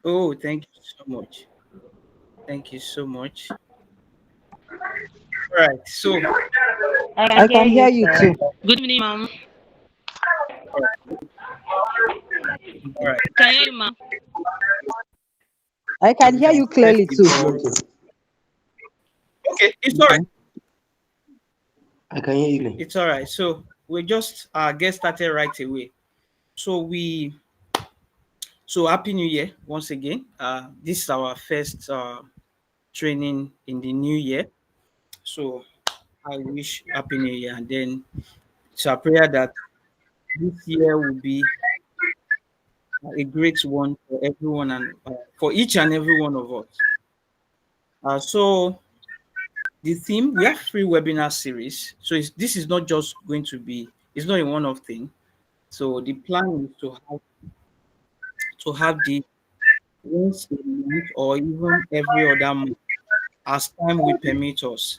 Oh, thank you so much. Thank you so much. All right. So, I can I hear can you, hear you sir. too. Good evening, ma'am. all right. Can you hear you, ma'am? I can hear you Let's clearly too. begin. Okay, it's all right. It's all right. So we just get started right away. So happy New Year once again. This is our first training in the new year. So I wish happy New Year, and then it's a prayer that this year will be a great one for everyone and for each and every one of us. So the theme, we have free webinar series. So this is not just going to be, it's not a one-off thing. So the plan is to have the once a month or even every other month as time will permit us.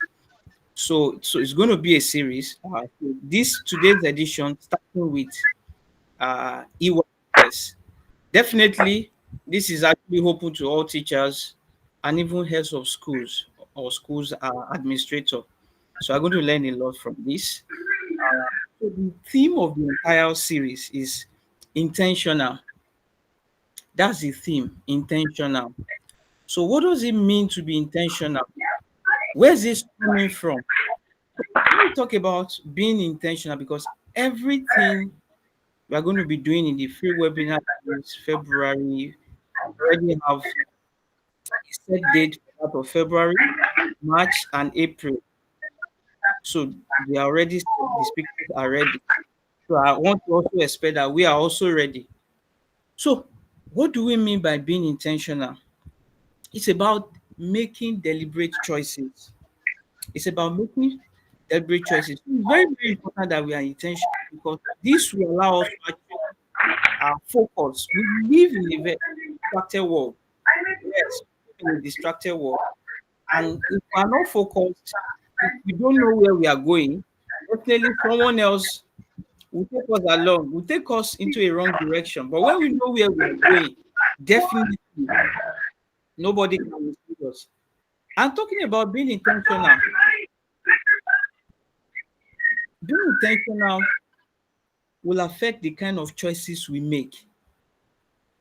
So it's going to be a series. So this today's edition starting with EYS. Definitely, this is actually open to all teachers and even heads of schools or schools administrator. So I'm going to learn a lot from this. So the theme of the entire series is intentional. That's the theme, intentional. So what does it mean to be intentional? Where's this coming from? Let me talk about being intentional because everything we are going to be doing in the free webinar is February. Already have a set date for that of February, March, and April. So they are already set, the speakers are ready. So I want to also expect that we are also ready. So what do we mean by being intentional? It's about making deliberate choices. It's about making deliberate choices. It's very, very important that we are intentional because this will allow us to actually focus. We live in a very distracted world. Yes, we live in a distracted world. And if we are not focused, if we don't know where we are going, definitely someone else will take us along, will take us into a wrong direction. But when we know where we are going, definitely nobody can mislead us. I'm talking about being intentional. Being intentional will affect the kind of choices we make.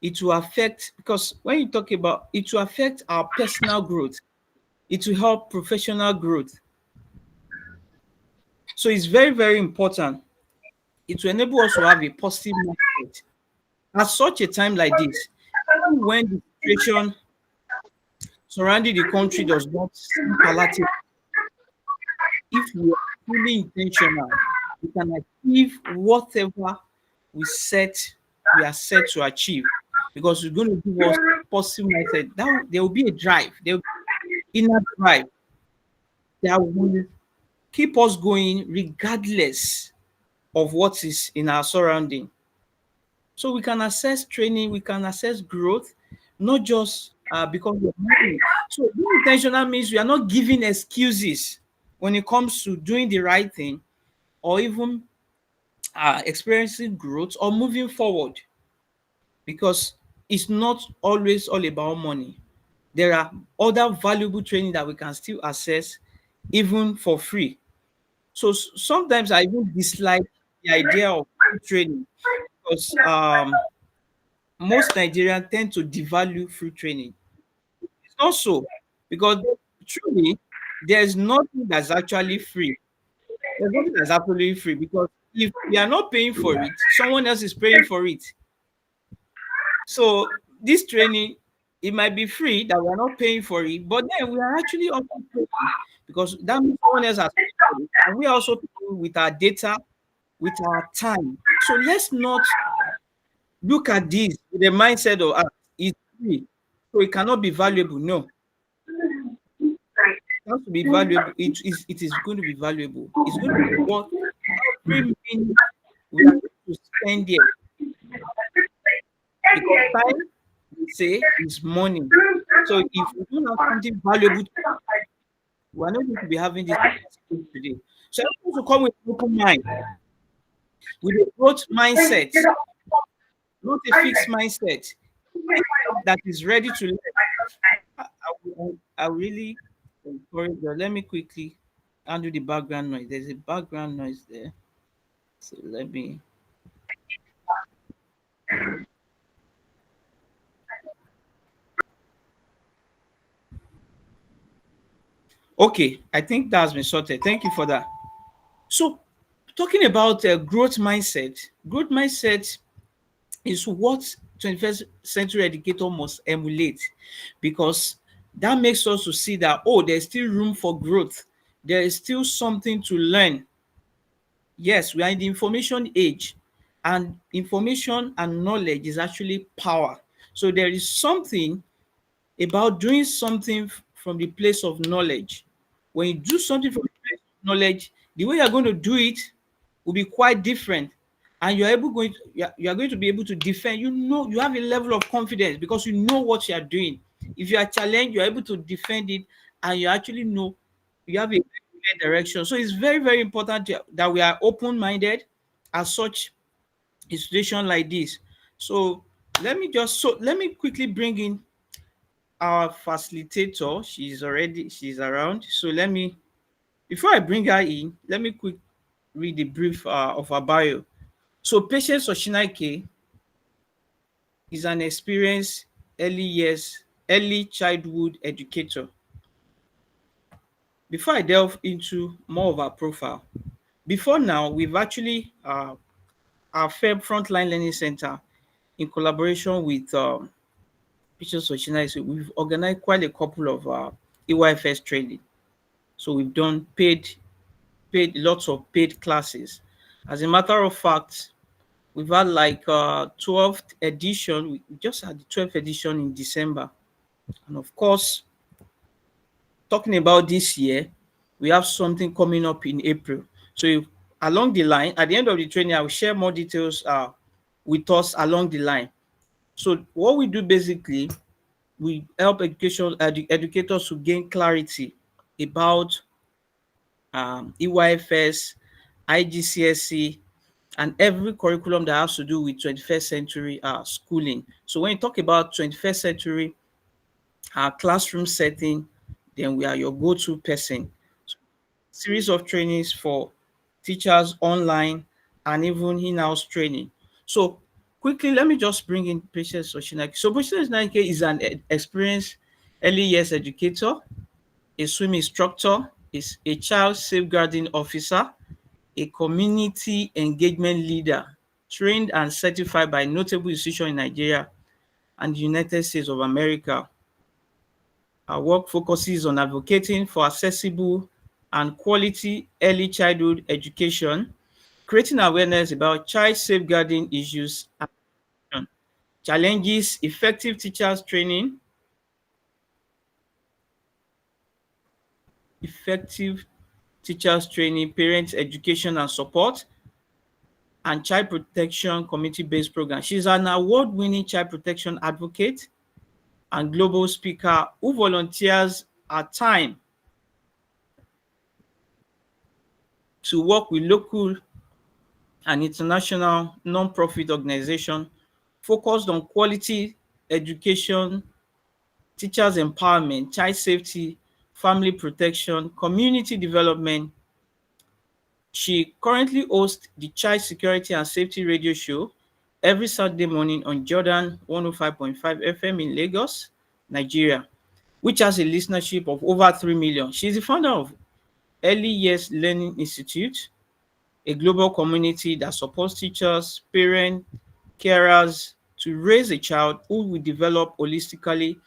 It will affect, because when you talk about it, will affect our personal growth, it will help professional growth. So it's very, very important. It will enable us to have a positive mindset. At such a time like this, even when the situation surrounding the country does not seem palatable, if we are fully intentional, we can achieve whatever we are set to achieve because it's going to give us positive mindset. There will be a drive, there will be inner drive that will keep us going regardless of what is in our surrounding. So we can assess training, we can assess growth, not just because we're money. So being intentional means we are not giving excuses when it comes to doing the right thing or even experiencing growth or moving forward because it's not always all about money. There are other valuable training that we can still access even for free. So sometimes I even dislike the idea of free training because most Nigerians tend to devalue free training. It's not so because truly there's nothing that's actually free. There's nothing that's absolutely free because if we are not paying for it, someone else is paying for it. So this training, it might be free that we are not paying for it, but then we are actually also paying because that means someone else has paid for it, and we are also paying with our data, with our time. So let's not look at this with the mindset of it's free, so it cannot be valuable. No, it has to be valuable. It is going to be valuable. It's going to be worth every minute we are going to spend here because time, they say, is money. So if we don't have something valuable, we are not going to be having this conversation today. So I want to come with an open mind, with a growth mindset, not a fixed mindset. that is ready to learn. I really encourage you. Let me quickly undo the background noise. There's a background noise there. So let me. Okay, I think that's been sorted. Thank you for that. So, talking about growth mindset is what 21st century educator must emulate, because that makes us to see that, oh, there's still room for growth. There is still something to learn. Yes, we are in the information age, and information and knowledge is actually power. So there is something about doing something from the place of knowledge. When you do something from the place of knowledge, the way you're going to do it will be quite different. And you are going to be able to defend. You know, you have a level of confidence because you know what you are doing. If you are challenged, you're able to defend it, and you actually know you have a clear direction. So it's very, very important that we are open-minded as such a situation like this. So let me quickly bring in our facilitator. She's around. So let me, before I bring her in, let me quick read the brief of her bio. So Patience Oshinaike is an experienced early childhood educator. Before I delve into more of our profile, before now, we've actually our firm Frontline Learning Center, in collaboration with Patience Oshinaike, we've organized quite a couple of EYFS training. So we've done paid lots of paid classes. As a matter of fact, we've had like 12th edition. We just had the 12th edition in December. And of course, talking about this year, we have something coming up in April. So along the line, at the end of the training, I will share more details with us along the line. So what we do basically, we help educators to gain clarity about EYFS, IGCSE, and every curriculum that has to do with 21st century schooling. So when you talk about 21st century classroom setting, then we are your go-to person. So, series of trainings for teachers online and even in-house training. So quickly, let me just bring in Patience Oshinake. So Patience Oshinake is an experienced early years educator, a swim instructor, is a child safeguarding officer, a community engagement leader, trained and certified by notable institutions in Nigeria and the United States of America. Our work focuses on advocating for accessible and quality early childhood education, creating awareness about child safeguarding issues and challenges, effective teachers training, effective teachers training, parents education and support, and child protection community-based program. She's an award-winning child protection advocate and global speaker who volunteers her time to work with local and international non-profit organizations focused on quality education, teachers empowerment, child safety, family protection, community development. She currently hosts the Child Security and Safety Radio Show every Saturday morning on Jordan 105.5 FM in Lagos, Nigeria, which has a listenership of over 3 million. She's the founder of Early Years Learning Institute, a global community that supports teachers, parents, carers to raise a child who will develop holistically,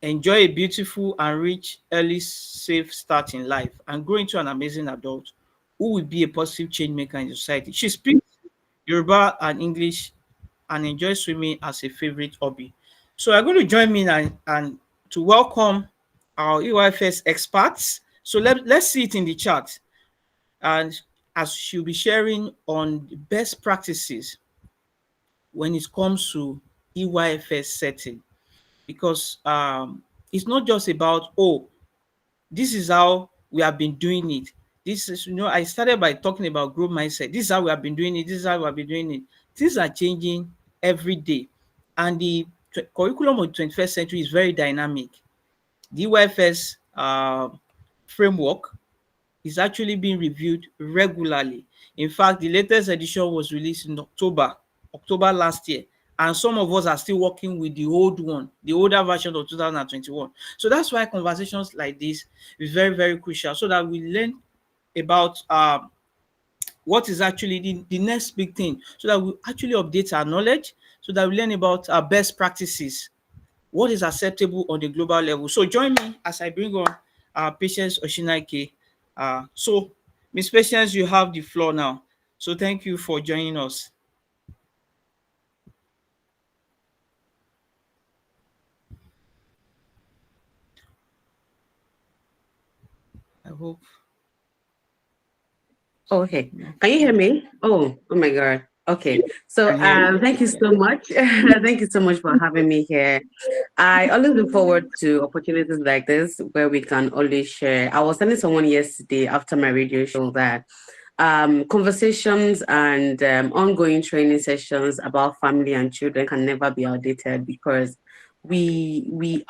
enjoy a beautiful and rich early safe start in life, and grow into an amazing adult who will be a positive change maker in society. She speaks Yoruba and English and enjoys swimming as a favorite hobby. So I'm going to join me and to welcome our EYFS experts. So let's see it in the chat. And as she'll be sharing on the best practices when it comes to EYFS setting, because it's not just about, oh, this is how we have been doing it. This is, I started by talking about growth mindset. This is how we have been doing it. This is how we have been doing it. Things are changing every day. And the curriculum of the 21st century is very dynamic. The EYFS framework is actually being reviewed regularly. In fact, the latest edition was released in October last year, and some of us are still working with the old one, the older version of 2021. So that's why conversations like this is very, very crucial, so that we learn about what is actually the next big thing, so that we actually update our knowledge, so that we learn about our best practices, what is acceptable on the global level. So join me as I bring on Patience Oshinaike. So, Miss Patience, you have the floor now. So thank you for joining us. I hope. Okay. Can you hear me? Oh my God. Okay. So I can hear you. thank you so much. Thank you so much for having me here. I always look forward to opportunities like this where we can always share. I was telling someone yesterday after my radio show that conversations and ongoing training sessions about family and children can never be outdated, because we will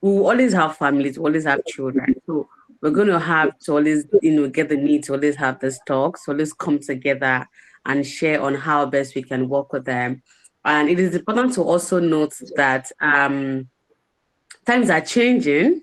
always have families, we always have children. So we're going to have to always, get the need to always have this talks, so always come together and share on how best we can work with them. And it is important to also note that times are changing.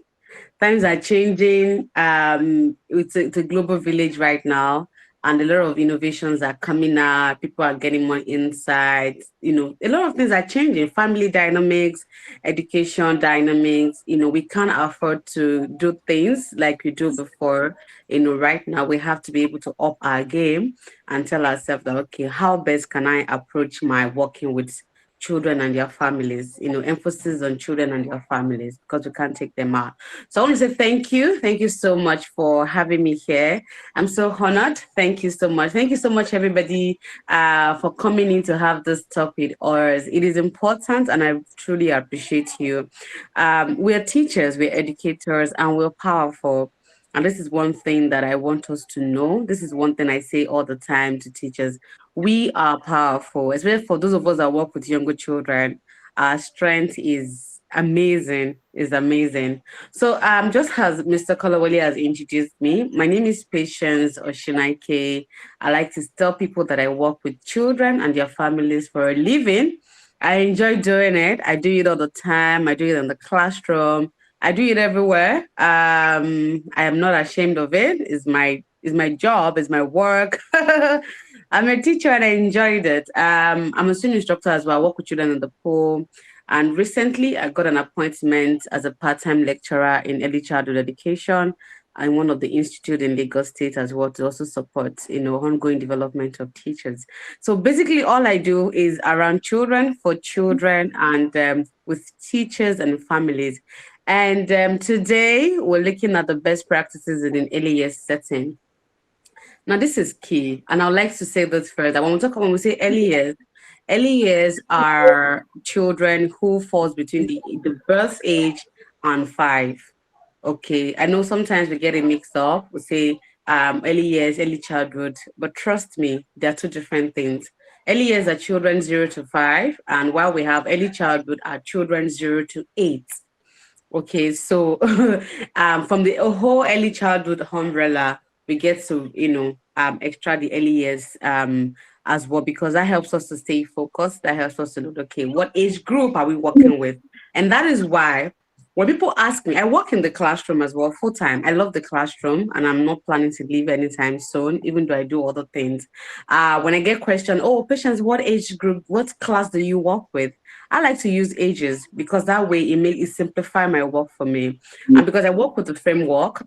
Times are changing. It's a global village right now, and a lot of innovations are coming up. People are getting more insights. A lot of things are changing. Family dynamics, education dynamics. We can't afford to do things like we do before. Right now we have to be able to up our game and tell ourselves that, okay, how best can I approach my working with children and their families? Emphasis on children and their families, because we can't take them out. So I want to say thank you. Thank you so much for having me here. I'm so honored. Thank you so much. Thank you so much, everybody, for coming in to have this talk with us. It is important, and I truly appreciate you. We're teachers, we're educators, and we're powerful. And this is one thing that I want us to know. This is one thing I say all the time to teachers. We are powerful, especially for those of us that work with younger children. Our strength is amazing. So just as Mr. Kolawole has introduced me, my name is Patience Oshinaike. I like to tell people that I work with children and their families for a living. I enjoy doing it. I do it all the time. I do it in the classroom. I do it everywhere. I am not ashamed of it. It's my job. It's my work. I'm a teacher and I enjoyed it. I'm a student instructor as well. I work with children in the pool. And recently, I got an appointment as a part-time lecturer in early childhood education and one of the institute in Lagos State as well, to also support, ongoing development of teachers. So basically, all I do is around children, for children, and with teachers and families. And today, we're looking at the best practices in an early years setting. Now, this is key, and I'd like to say this further. When we say early years are children who falls between the birth age and 5. Okay, I know sometimes we get it mixed up. We say early years, early childhood, but trust me, they're two different things. Early years are children 0 to 5, and while we have early childhood are children 0 to 8. Okay, so from the whole early childhood umbrella, we get to, extract the early years as well, because that helps us to stay focused. That helps us to know, okay, what age group are we working with? And that is why when people ask me, I work in the classroom as well, full time. I love the classroom and I'm not planning to leave anytime soon, even though I do other things. When I get questioned, oh, Patience, what age group, what class do you work with? I like to use ages, because that way it simplify my work for me. And because I work with the framework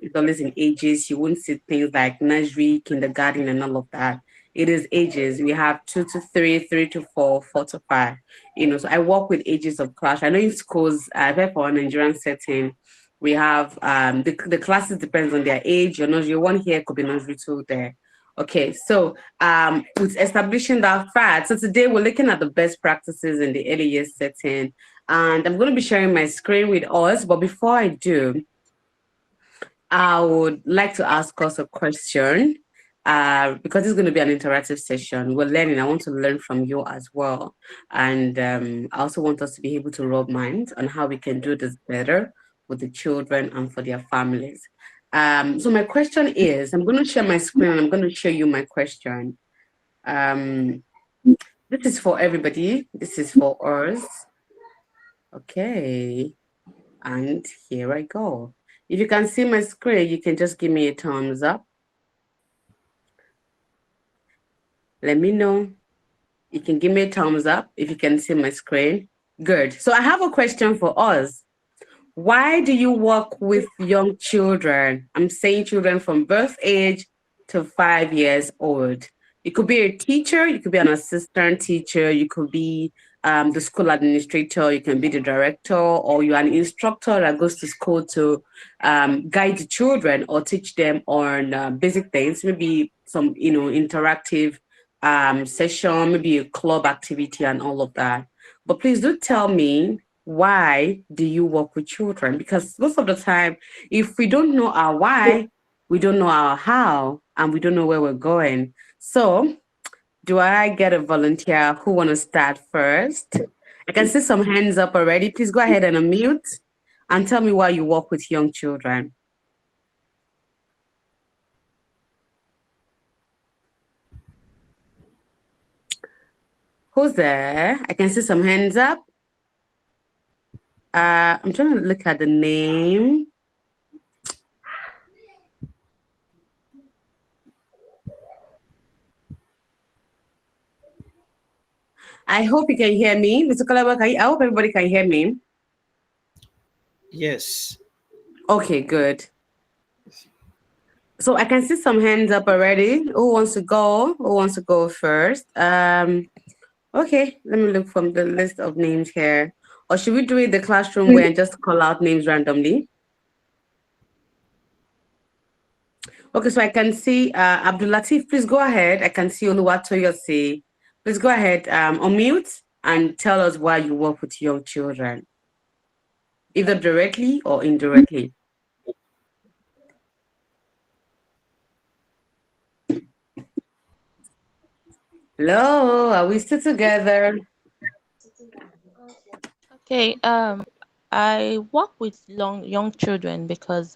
is always in ages. You won't see things like nursery, kindergarten, and all of that. It is ages. We have 2 to 3, 3 to 4, 4 to 5. So I work with ages of class. I know in schools, for a Nigerian setting, we have the classes depends on their age. Your nursery one here could be nursery two there. Okay, so with establishing that fact, so today we're looking at the best practices in the early years setting, and I'm going to be sharing my screen with us. But before I do, I would like to ask us a question. because it's going to be an interactive session. We're learning. I want to learn from you as well. And I also want us to be able to rub minds on how we can do this better with the children and for their families. So my question is, I'm going to share my screen and I'm going to show you my question. Um, this is for everybody. This is for us. Okay. And here I go. If you can see my screen, you can just give me a thumbs up. Let me know. You can give me a thumbs up if you can see my screen. Good. So I have a question for us. Why do you work with young children? I'm saying children from birth age to 5 years old. You could be a teacher, you could be an assistant teacher, you could be the school administrator, you can be the director, or you're an instructor that goes to school to guide the children or teach them on basic things, maybe some, interactive session, maybe a club activity and all of that. But please do tell me, why do you work with children? Because most of the time, if we don't know our why, we don't know our how, and we don't know where we're going. So, do I get a volunteer who want to start first? I can see some hands up already. Please go ahead and unmute and tell me why you work with young children. Who's there? I can see some hands up. I'm trying to look at the name. I hope you can hear me. Mr. Kalaba, I hope everybody can hear me. Yes. Okay, good. So I can see some hands up already. Who wants to go? Who wants to go first? Okay, let me look from the list of names here. Or should we do it the classroom way and just call out names randomly? Okay, so I can see Abdul Latif. Please go ahead. I can see Oluwatoyosi. Please go ahead, unmute and tell us why you work with young children, either directly or indirectly. Hello, are we still together? Okay. I work with young children because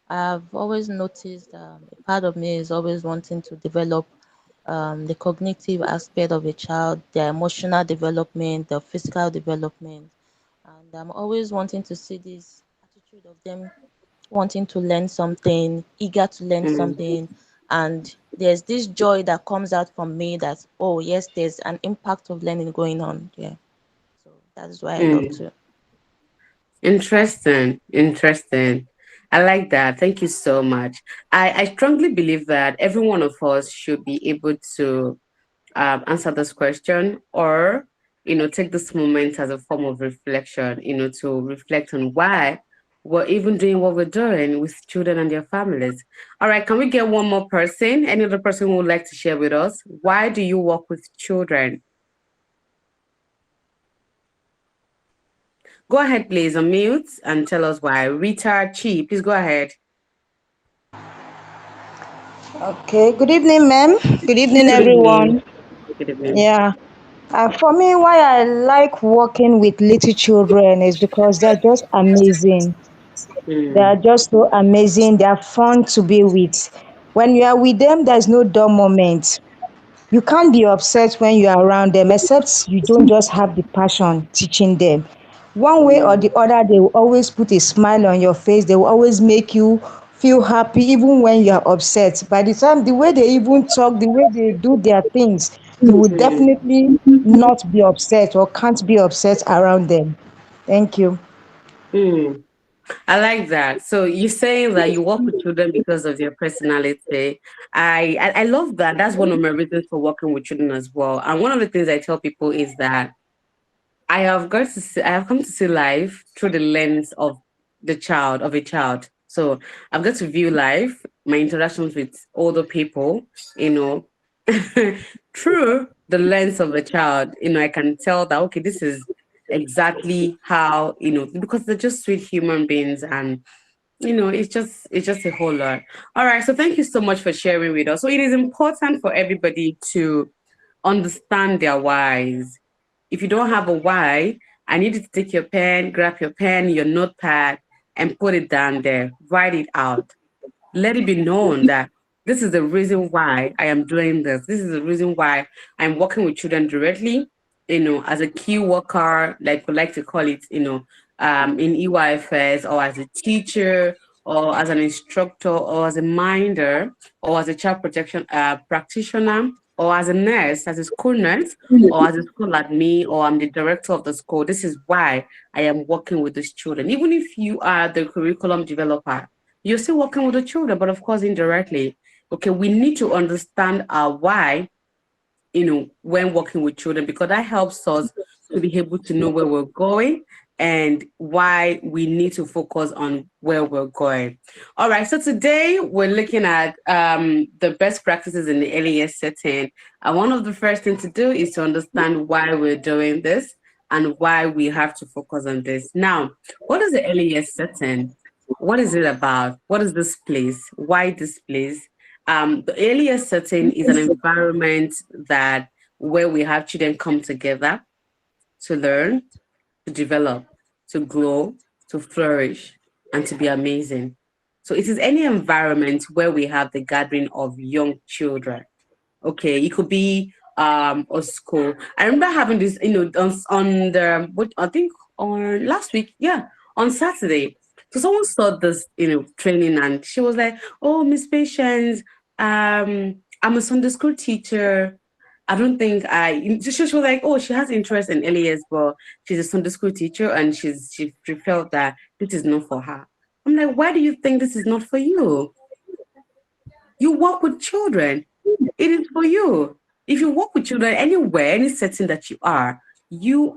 I've always noticed a part of me is always wanting to develop the cognitive aspect of a child, their emotional development, their physical development, and I'm always wanting to see this attitude of them wanting to learn something, eager to learn Mm, something, and there's this joy that comes out from me that, oh yes, there's an impact of learning going on. Yeah. So that is why I love mm. to. Interesting, interesting. I like that. Thank you so much. I strongly believe that every one of us should be able to answer this question, or take this moment as a form of reflection, to reflect on why we're even doing what we're doing with children and their families. All right, can we get one more person? Any other person who would like to share with us? Why do you work with children? Go ahead, please, unmute and tell us why. Rita Chi, please go ahead. Okay, good evening, ma'am. Good evening, Good evening. everyone. Good evening. Yeah, for me, why I like working with little children is because they're just amazing. They are Mm, just so amazing. They are fun to be with. When you are with them, there's no dull moment. You can't be upset when you are around them, except you don't just have the passion teaching them. One way or mm, the other, they will always put a smile on your face. They will always make you feel happy, even when you are upset. By the time, the way they even talk, the way they do their things, you will mm, definitely not be upset or can't be upset around them. Thank you. mm. I like that. So you're saying that you work with children because of their personality. I love that. That's one of my reasons for working with children as well. And one of the things I tell people is that I have come to see life through the lens of of a child. So I've got to view life, my interactions with older people, you know, through the lens of a child. I can tell that, okay, this is exactly how, because they're just sweet human beings, and it's just a whole lot. All right, so thank you so much for sharing with us. So it is important for everybody to understand their whys. If you don't have a why, I need you to take your pen, grab your pen, your notepad, and put it down there. Write it out. Let it be known that this is the reason why I am doing this. This is the reason why I'm working with children directly, as a key worker, like we like to call it, in EYFS, or as a teacher, or as an instructor, or as a minder, or as a child protection practitioner, or as a nurse, as a school nurse, or as a school admin, or I'm the director of the school. This is why I am working with these children. Even if you are the curriculum developer, you're still working with the children, but of course, indirectly. Okay, we need to understand our why, when working with children, because that helps us to be able to know where we're going and why we need to focus on where we're going. All right, so today we're looking at the best practices in the LES setting. And one of the first things to do is to understand why we're doing this and why we have to focus on this. Now, what is the LES setting? What is it about? What is this place? Why this place? The earlier setting is an environment that where we have children come together to learn, to develop, to grow, to flourish, and to be amazing. So it is any environment where we have the gathering of young children. Okay, it could be a school. I remember having this, on the what I think on last week, yeah, on Saturday. So someone saw this, training, and she was like, "Oh, Miss Patience, I'm a Sunday school teacher. I don't think she was like, oh, she has interest in LES, but she's a Sunday school teacher, and she felt that this is not for her." I'm like, why do you think this is not for you? You work with children. It is for you. If you work with children anywhere, any setting that you are you're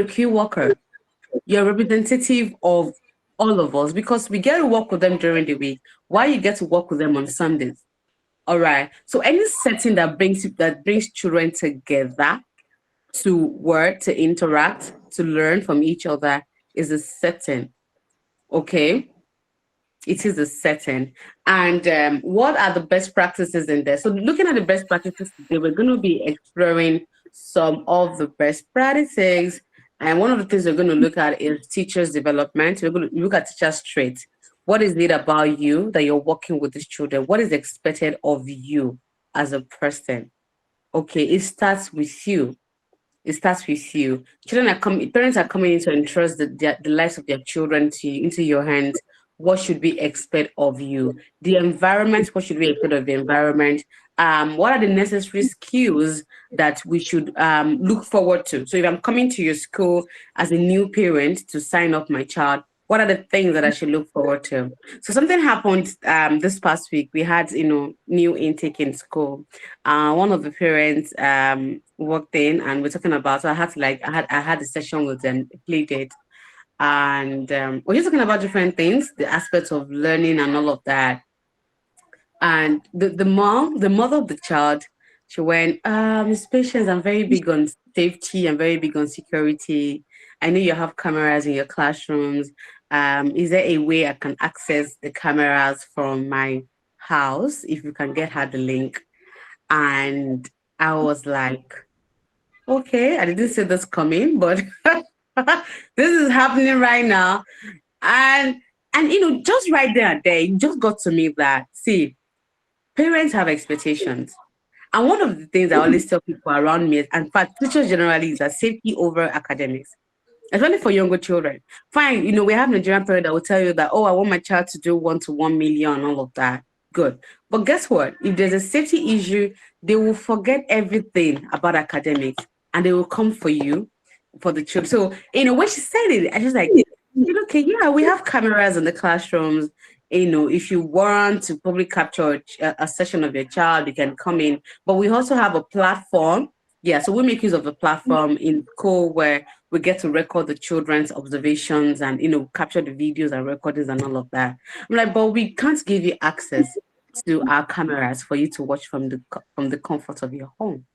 a key worker. You're a representative of all of us, because we get to work with them during the week. Why you get to work with them on Sundays? All right. So any setting that brings children together to work, to interact, to learn from each other is a setting. Okay. It is a setting. And what are the best practices in there? So looking at the best practices today, we're going to be exploring some of the best practices. And one of the things we're going to look at is teachers' development. We're going to look at teachers' traits. What is it about you that you're working with these children? What is expected of you as a person? Okay, it starts with you. It starts with you. Parents are coming in to entrust the lives of their children into your hands. What should we expect of you? The environment, what should we expect of the environment? What are the necessary skills that we should look forward to? So if I'm coming to your school as a new parent to sign up my child, what are the things that I should look forward to? So something happened this past week. We had, new intake in school. One of the parents walked in, and we're talking about. So I had to I had a session with them, played it, and we're just talking about different things, the aspects of learning and all of that. And the mother of the child, she went, Miss Patience, I'm very big on safety, I'm very big on security. I know you have cameras in your classrooms. Is there a way I can access the cameras from my house? If you can get her the link. And I was like, okay, I didn't see this coming, but this is happening right now. And just right there and there, it just got to me that, see, parents have expectations. And one of the things I always tell people around me, and in fact, teachers generally, is that safety over academics, especially for younger children. Fine, we have Nigerian parents that will tell you that, oh, I want my child to do 1 to 1 million, all of that. Good. But guess what? If there's a safety issue, they will forget everything about academics, and they will come for you, for the children. So, when she said it, I just like, okay, yeah, we have cameras in the classrooms. If you want to probably capture a session of your child, you can come in. But we also have a platform. Yeah, so we make use of the platform in school where we get to record the children's observations and, capture the videos and recordings and all of that. I'm like, but we can't give you access to our cameras for you to watch from the comfort of your home.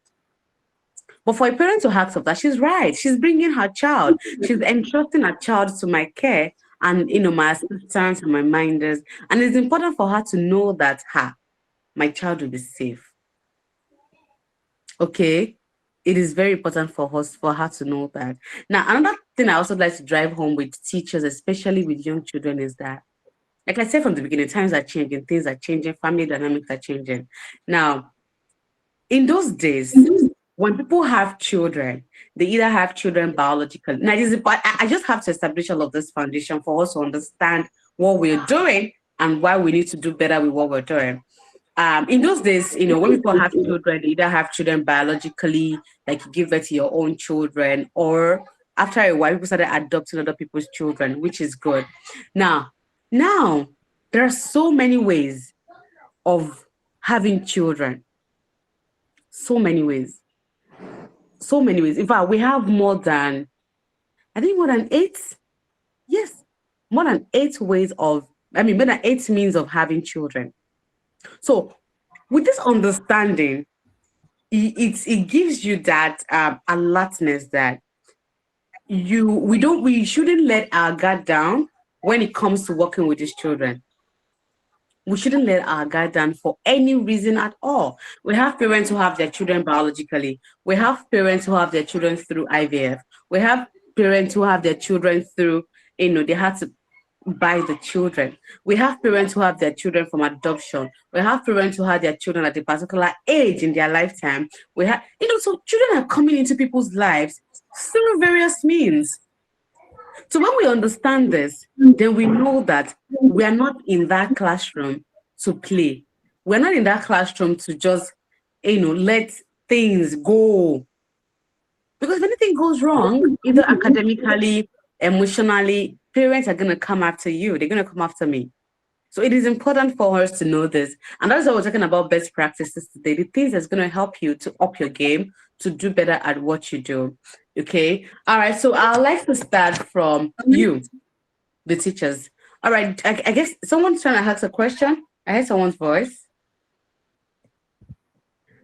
But for a parent to ask of that, she's right. She's bringing her child. She's entrusting her child to my care. and my assistants and my minders. And it's important for her to know that my child will be safe. Okay. It is very important for her to know that. Now, another thing I also like to drive home with teachers, especially with young children, is that, like I said from the beginning, times are changing, things are changing, family dynamics are changing. Now, in those days, when people have children, they either have children biologically. Now, I just have to establish all of this foundation for us to understand what we're doing and why we need to do better with what we're doing. In those days, when people have children, they either have children biologically, like you give birth to your own children, or after a while, people started adopting other people's children, which is good. Now, there are so many ways of having children. So many ways. So many ways. In fact, we have more than 8. Yes, more than 8 ways more than 8 means of having children. So with this understanding, it gives you that alertness that we shouldn't let our guard down when it comes to working with these children. We shouldn't let our guard down for any reason at all. We have parents who have their children biologically. We have parents who have their children through IVF. We have parents who have their children through, they had to buy the children. We have parents who have their children from adoption. We have parents who have their children at a particular age in their lifetime. We have, so children are coming into people's lives through various means. So when we understand this, then we know that we are not in that classroom to play. We're not in that classroom to just, let things go. Because if anything goes wrong, either academically, emotionally, parents are going to come after you. They're going to come after me. So it is important for us to know this. And that's why we're talking about best practices today, the things that's going to help you to up your game, to do better at what you do. Okay. All right. So I'd like to start from you, the teachers. All right. I guess someone's trying to ask a question. I heard someone's voice.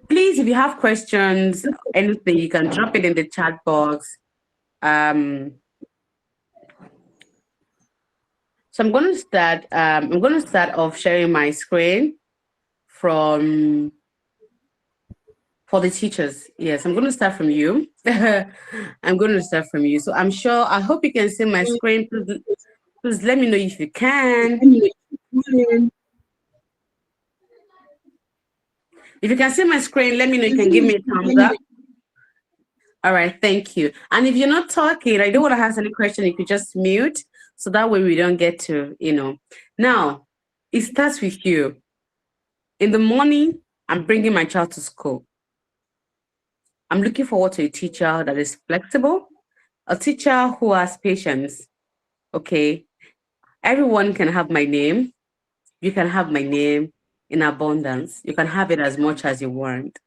Please, if you have questions, anything, you can drop it in the chat box. So I'm going to start. I'm going to start off sharing my screen for the teachers. Yes, I'm going to start from you. I'm going to start from you. So I hope you can see my screen. Please let me know if you can. If you can see my screen, let me know. You can give me a thumbs up. All right, thank you. And if you're not talking, I don't want to ask any question, you could just mute. So that way we don't get to, Now, it starts with you. In the morning, I'm bringing my child to school. I'm looking forward to a teacher that is flexible, a teacher who has patience. Okay. Everyone can have my name. You can have my name in abundance. You can have it as much as you want.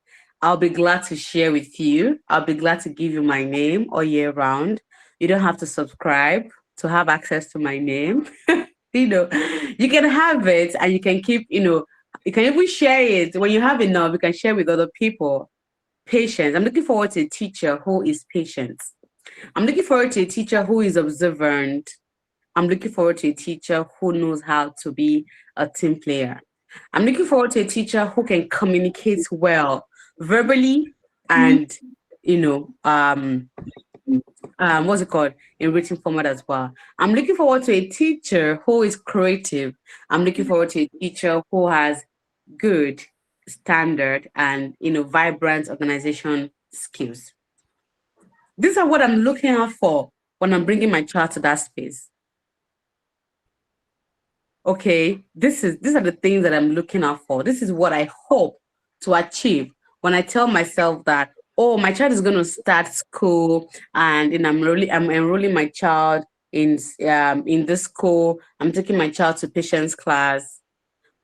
I'll be glad to share with you. I'll be glad to give you my name all year round. You don't have to subscribe to have access to my name. You can have it and you can keep, you can even share it. When you have enough, you can share with other people. Patience. I'm looking forward to a teacher who is patient. I'm looking forward to a teacher who is observant. I'm looking forward to a teacher who knows how to be a team player. I'm looking forward to a teacher who can communicate well, verbally and, what's it called, in written format as well. I'm looking forward to a teacher who is creative. I'm looking forward to a teacher who has good standard and, vibrant organization skills. These are what I'm looking out for when I'm bringing my child to that space. Okay, these are the things that I'm looking out for. This is what I hope to achieve when I tell myself that, oh, my child is going to start school and I'm enrolling my child in this school. I'm taking my child to patience class.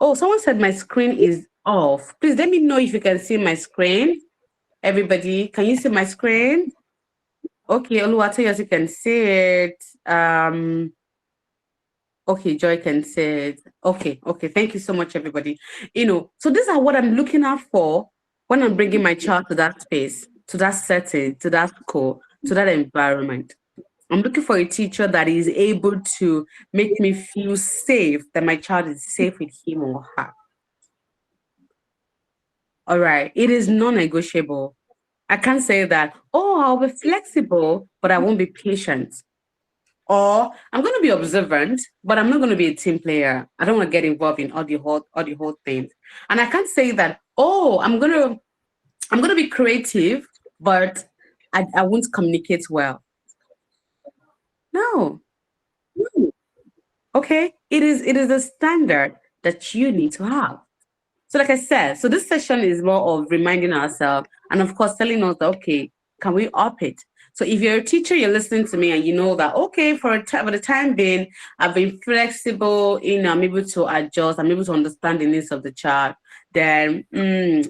Oh, someone said my screen is off. Please let me know if you can see my screen. Everybody, can you see my screen? Okay, Oluwatoyosi, you can see it. Okay, Joy can see it. Okay, thank you so much, everybody. So these are what I'm looking out for when I'm bringing my child to that space, to that setting, to that school, to that environment. I'm looking for a teacher that is able to make me feel safe, that my child is safe with him or her. All right. It is non-negotiable. I can't say that, oh, I'll be flexible, but I won't be patient. Or I'm going to be observant, but I'm not going to be a team player. I don't want to get involved in all the whole things. And I can't say that, oh, I'm gonna be creative, but I won't communicate well. No. Okay. It is a standard that you need to have. So, like I said, so this session is more of reminding ourselves and, of course, telling us that, okay, can we up it? So, if you're a teacher, you're listening to me and you know that, okay, for the time being, I've been flexible, I'm able to adjust, I'm able to understand the needs of the child, then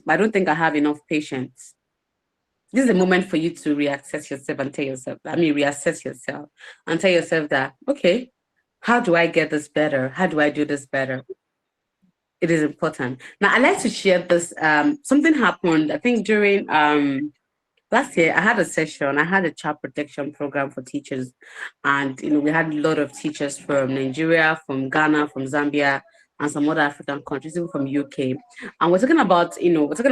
I don't think I have enough patience. This is a moment for you to reassess yourself and tell yourself, reassess yourself and tell yourself that, okay, how do I get this better? How do I do this better? It is important. Now, I like to share this. Something happened, I think, during last year. I had a session. I had a child protection program for teachers, and we had a lot of teachers from Nigeria, from Ghana, from Zambia, and some other African countries, even from UK. And we're talking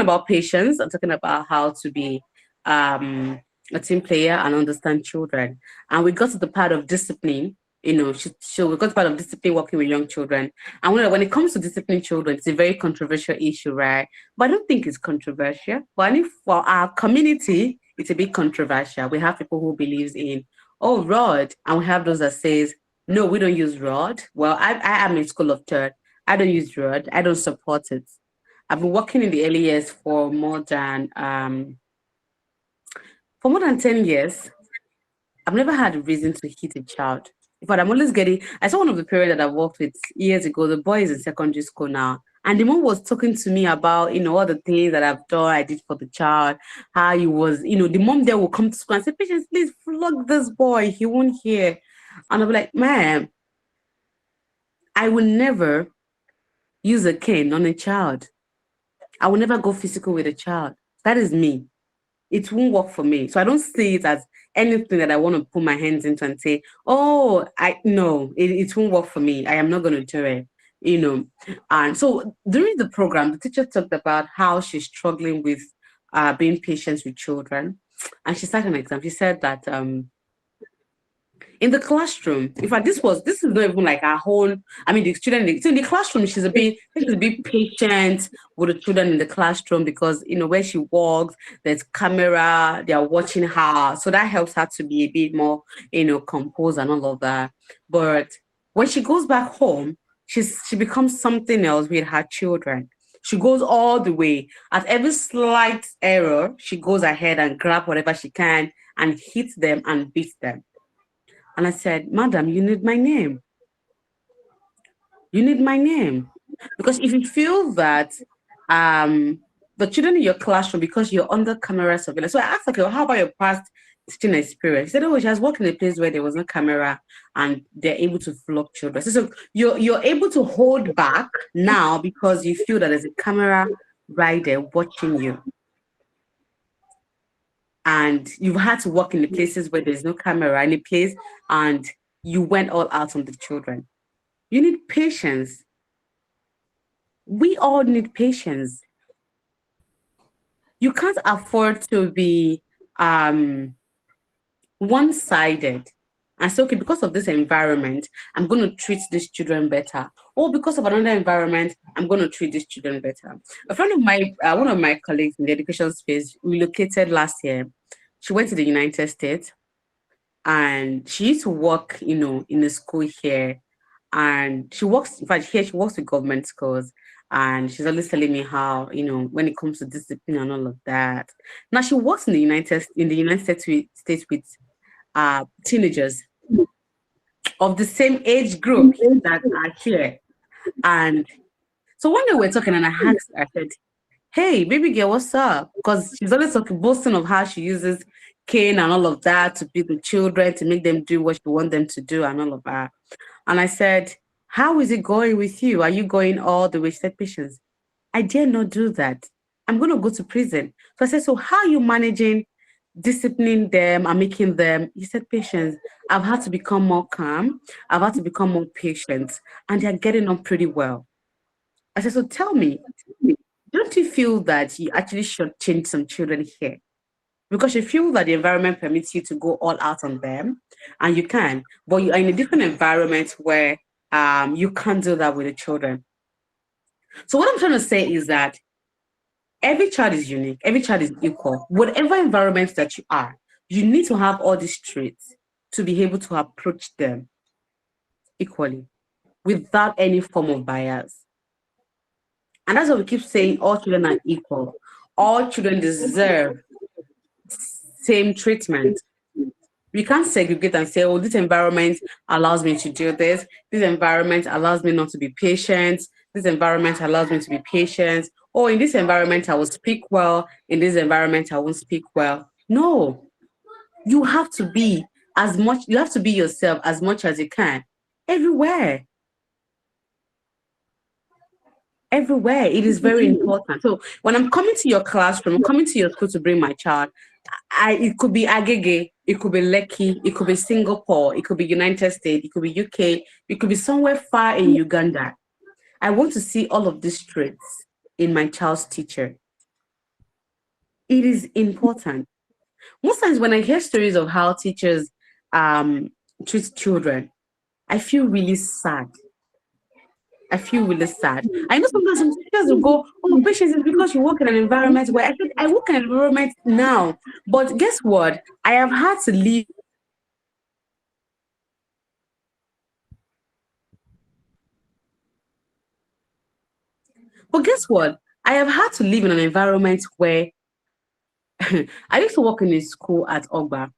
about patience. I'm talking about how to be a team player and understand children. And we got to the part of discipline. We got to part of discipline working with young children. And when it comes to disciplining children, it's a very controversial issue, right? But I don't think it's controversial. But I think for our community, it's a bit controversial. We have people who believes in, oh, rod, and we have those that says, no, we don't use rod. Well, I am in school of third. I don't use rod. I don't support it. I've been working in the early years for more than 10 years. I've never had a reason to hit a child. In fact, I saw one of the parents that I worked with years ago. The boy is in secondary school now. And the mom was talking to me about, all the things that I've done, I did for the child, how he was, the mom there will come to school and say, Patience, please flog this boy. He won't hear. And I'll be like, ma'am, I will never use a cane on a child. I will never go physical with a child. That is me. It won't work for me. So I don't see it as anything that I want to put my hands into and say, oh, it won't work for me. I am not going to do it, And so during the program, the teacher talked about how she's struggling with being patient with children. And she started an example. She said that in the classroom, in fact, this is not even like our whole. The student in the classroom, she's a bit patient with the children in the classroom because where she walks, there's camera, they are watching her, so that helps her to be a bit more composed and all of that. But when she goes back home, she becomes something else with her children. She goes all the way. At every slight error, she goes ahead and grab whatever she can and hits them and beats them. And I said, Madam, you need my name. You need my name. Because if you feel that the children in your classroom, because you're under camera surveillance. So I asked, okay, well, how about your past teaching experience? She said, oh, she has worked in a place where there was no camera and they're able to flog children. So you're able to hold back now because you feel that there's a camera right there watching you. And you've had to work in the places where there's no camera in a place and you went all out on the children. You need patience. We all need patience. You can't afford to be one-sided and say, okay, because of this environment, I'm going to treat these children better. Or because of another environment, I'm going to treat these children better. A friend of mine, one of my colleagues in the education space, relocated last year. She went to the United States and she used to work, in a school here. And she works, in fact, here she works with government schools. And she's always telling me how, when it comes to discipline and all of that. Now she works in the United States with teenagers of the same age group that are here. And so one day we're talking and I said, hey, baby girl, what's up? Because she's always boasting of how she uses cane and all of that to beat the children, to make them do what she wants them to do and all of that. And I said, how is it going with you? Are you going all the way? She said, Patience, I dare not do that. I'm going to go to prison. So I said, so how are you managing disciplining them and making them, he said, patience. I've had to become more calm. I've had to become more patient. And they're getting on pretty well. I said, so tell me, don't you feel that you actually should change some children here? Because you feel that the environment permits you to go all out on them, and you can, but you are in a different environment where you can't do that with the children. So what I'm trying to say is that every child is unique, every child is equal. Whatever environment that you are, you need to have all these traits to be able to approach them equally without any form of bias. And that's why we keep saying all children are equal. All children deserve same treatment. We can't segregate and say, oh, this environment allows me to do this. This environment allows me not to be patient. This environment allows me to be patient. Or in this environment, I will speak well. In this environment, I won't speak well. No, you have to be you have to be yourself as much as you can everywhere. Everywhere. It is very important. So when I'm coming to your classroom, I'm coming to your school to bring my child, it could be Agege, it could be Lekki, it could be Singapore, it could be United States, it could be UK, it could be somewhere far in Uganda. I want to see all of these traits in my child's teacher. It is important. Most times when I hear stories of how teachers treat children, I feel really sad. I feel really sad. I know sometimes some teachers will go, oh, patience is because you work in an environment where I think I work in an environment now. But guess what? I have had to leave. But guess what? I have had to live in an environment where I used to work in a school at Ogba,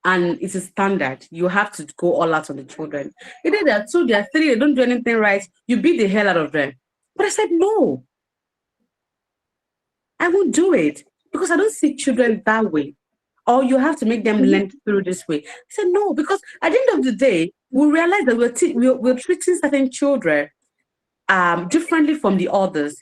and it's a standard. You have to go all out on the children. Either they're two, they're three, they don't do anything right, you beat the hell out of them. But I said, no, I won't do it because I don't see children that way. Or you have to make them learn through this way. I said, no, because at the end of the day, we realize that we're treating certain children differently from the others.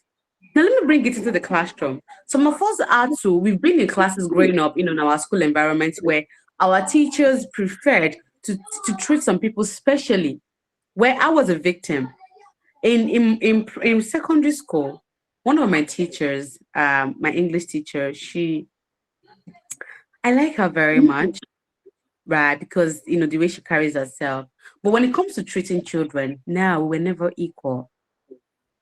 Now, let me bring it into the classroom. Some of us we've been in classes growing up in our school environment where our teachers preferred to treat some people specially, where I was a victim. In secondary school, one of my teachers, my English teacher, I like her very much, right? Because, the way she carries herself. But when it comes to treating children, now we're never equal.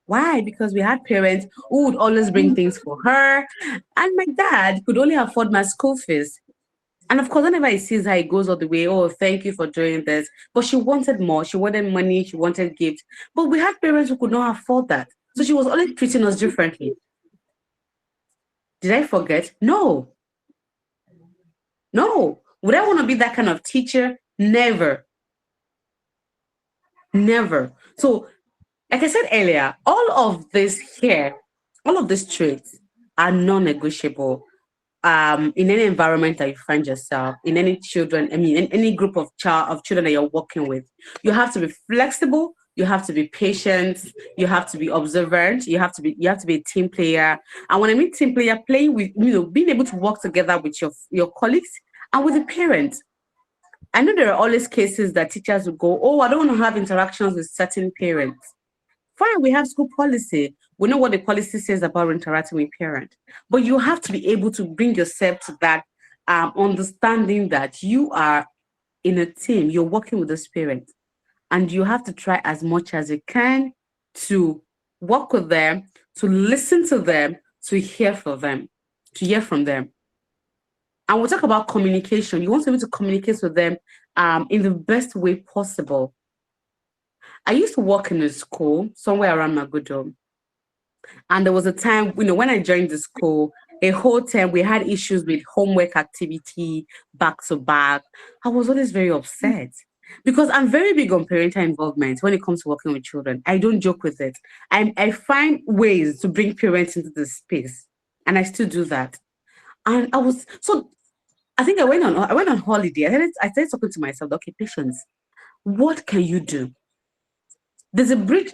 Why? Because we had parents who would always bring things for her, and my dad could only afford my school fees. And of course, whenever he sees her, he goes all the way, oh, thank you for doing this. But she wanted more. She wanted money. She wanted gifts. But we had parents who could not afford that. So she was always treating us differently. Did I forget? No. No. Would I want to be that kind of teacher? Never. Never. So, like I said earlier, all of this here, all of these traits are non-negotiable. In any environment that you find yourself, in any children, in any group of children that you're working with, you have to be flexible, you have to be patient, you have to be observant, you have to be a team player. And when I mean team player, playing with, being able to work together with your colleagues and with the parents. I know there are always cases that teachers will go, oh, I don't want to have interactions with certain parents. Fine, we have school policy. We know what the policy says about interacting with parents. But you have to be able to bring yourself to that understanding that you are in a team, you're working with the parents, and you have to try as much as you can to work with them, to listen to them, to hear from them. And we'll talk about communication. You want to be able to communicate with them in the best way possible. I used to work in a school somewhere around Magodo. And there was a time, when I joined the school, a whole time we had issues with homework activity back to back. I was always very upset because I'm very big on parental involvement when it comes to working with children. I don't joke with it. I find ways to bring parents into the space, and I still do that. And I think I went on holiday. I started talking to myself, okay, patience, what can you do? There's a bridge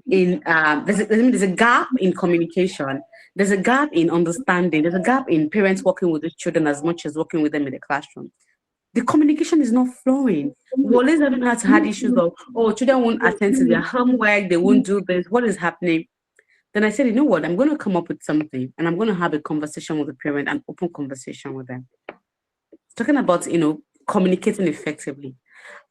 in there's a gap in communication. There's a gap in understanding. There's a gap in parents working with the children as much as working with them in the classroom. The communication is not flowing. We always haven't had issues of, oh, children won't attend to their homework, they won't do this. What is happening? Then I said, you know what? I'm going to come up with something, and I'm going to have a conversation with the parent, an open conversation with them, talking about, communicating effectively.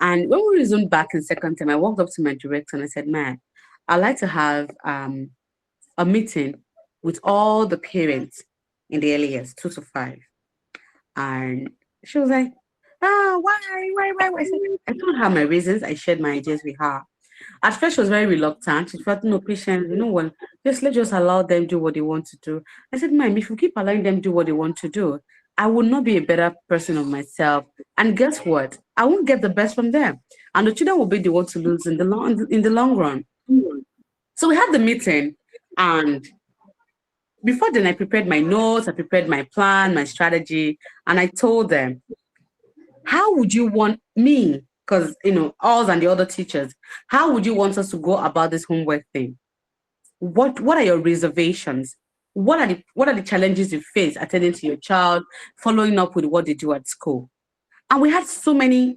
And when we resumed back in second term, I walked up to my director and I said, man, I'd like to have a meeting with all the parents in the early years, 2 to 5. And she was like, why? I told her my reasons. I shared my ideas with her. At first, she was very reluctant. She felt no patience. What? Let's just allow them do what they want to do. I said, ma'am, if you keep allowing them do what they want to do, I will not be a better person of myself. And guess what? I won't get the best from them. And the children will be the ones to lose in the long run. So we had the meeting, and before then, I prepared my notes, I prepared my plan, my strategy, and I told them, how would you want me, because, us and the other teachers, how would you want us to go about this homework thing? What are your reservations? What are the challenges you face attending to your child, following up with what they do at school? And we had so many,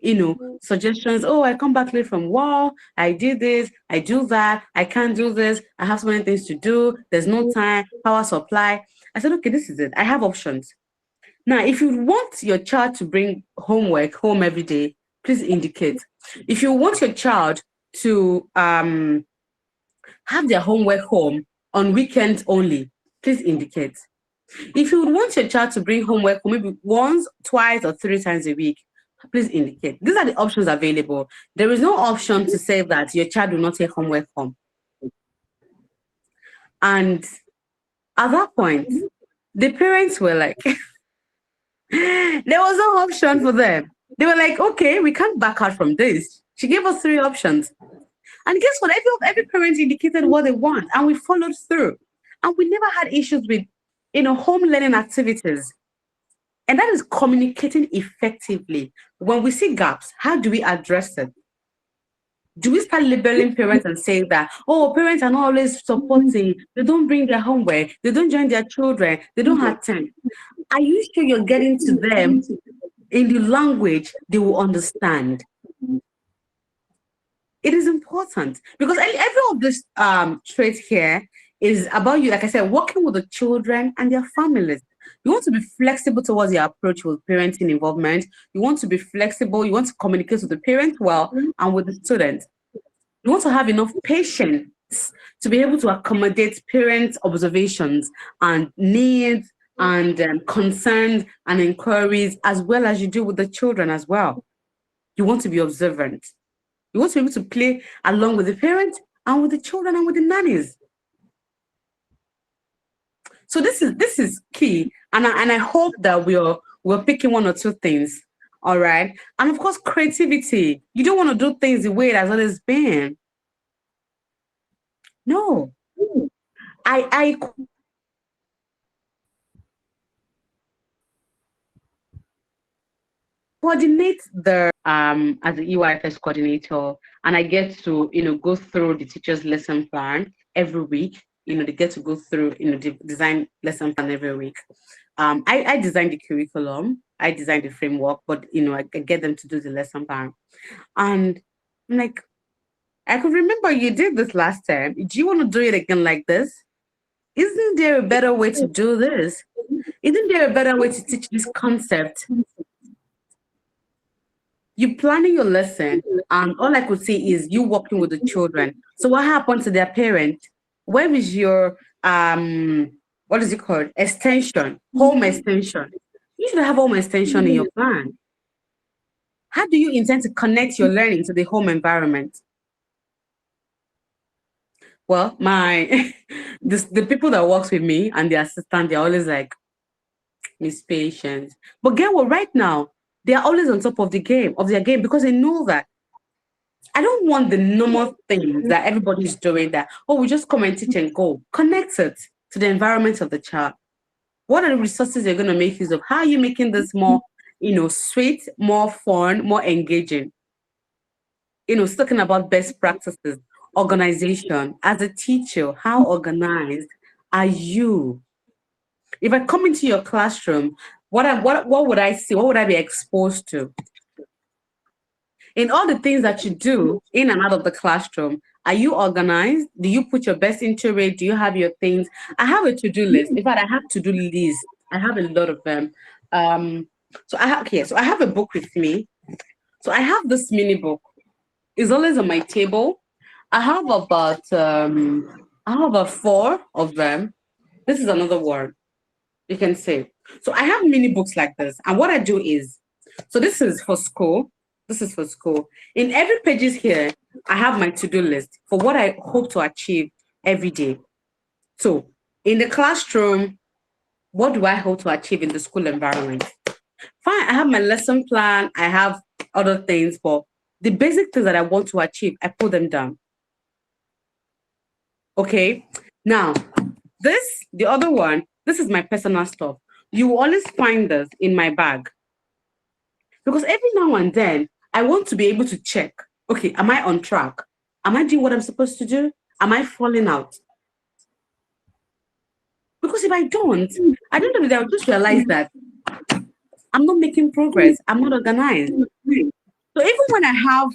suggestions. Oh, I come back late from work. I did this. I do that. I can't do this. I have so many things to do. There's no time. Power supply. I said, okay, this is it. I have options. Now, if you want your child to bring homework home every day, please indicate. If you want your child to have their homework home on weekends only, please indicate. If you would want your child to bring homework maybe once, twice, or 3 times a week, please indicate. These are the options available. There is no option to say that your child will not take homework home. And at that point, the parents were like, there was no option for them. They were like, okay, we can't back out from this. She gave us 3 options. And guess what? Every parent indicated what they want, and we followed through. And we never had issues with, home learning activities. And that is communicating effectively. When we see gaps, how do we address it? Do we start labeling parents and say that, oh, parents are not always supporting, they don't bring their homework, they don't join their children, they don't have time? Are you sure you're getting to them in the language they will understand? It is important because every of this trait here is about you, like I said, working with the children and their families. You want to be flexible towards your approach with parenting involvement. You want to be flexible. You want to communicate with the parents well and with the students. You want to have enough patience to be able to accommodate parents' observations and needs and concerns and inquiries, as well as you do with the children as well. You want to be observant. You want to be able to play along with the parents and with the children and with the nannies. So this is key, and I hope that we're picking 1 or 2 things. All right, and of course, creativity. You don't want to do things the way it has always been. No, I coordinate the as the EYFS coordinator, and I get to go through the teacher's lesson plan every week. They get to go through the design lesson plan every week. I design the curriculum, I design the framework, but I get them to do the lesson plan. And I'm like, I could remember you did this last time. Do you want to do it again like this? Isn't there a better way to do this? Isn't there a better way to teach this concept? You planning your lesson, and all I could see is you working with the children. So what happened to their parent? Where is your what is it called? Extension, home extension. You should have home extension in your plan. How do you intend to connect your learning to the home environment? Well, the people that works with me and the assistant, they're always like, Miss Patience. But get what? Right now, they are always on top of their game, because they know that I don't want the normal things that everybody's doing, that, oh, we just come and teach and go. Connect it to the environment of the child. What are the resources you're going to make use of? How are you making this more, sweet, more fun, more engaging? Talking about best practices, organization. As a teacher, how organized are you If I come into your classroom, what would I see? What would I be exposed to? In all the things that you do in and out of the classroom, are you organized? Do you put your best into it? Do you have your things? I have a to-do list. In fact, I have to-do lists. I have a lot of them. Um, so I have a book with me. So I have this mini book. It's always on my table. I have about four of them. This is another one you can say. So I have mini books like this. And what I do is, so this is for school. This is for school. In every pages here, I have my to-do list for what I hope to achieve every day. So in the classroom, what do I hope to achieve in the school environment? Fine, I have my lesson plan. I have other things, but the basic things that I want to achieve, I put them down. Okay. Now, the other one, this is my personal stuff. You will always find this in my bag. Because every now and then, I want to be able to check, okay, am I on track? Am I doing what I'm supposed to do? Am I falling out? Because if I don't know, I'll just realize that I'm not making progress. I'm not organized. So even when I have,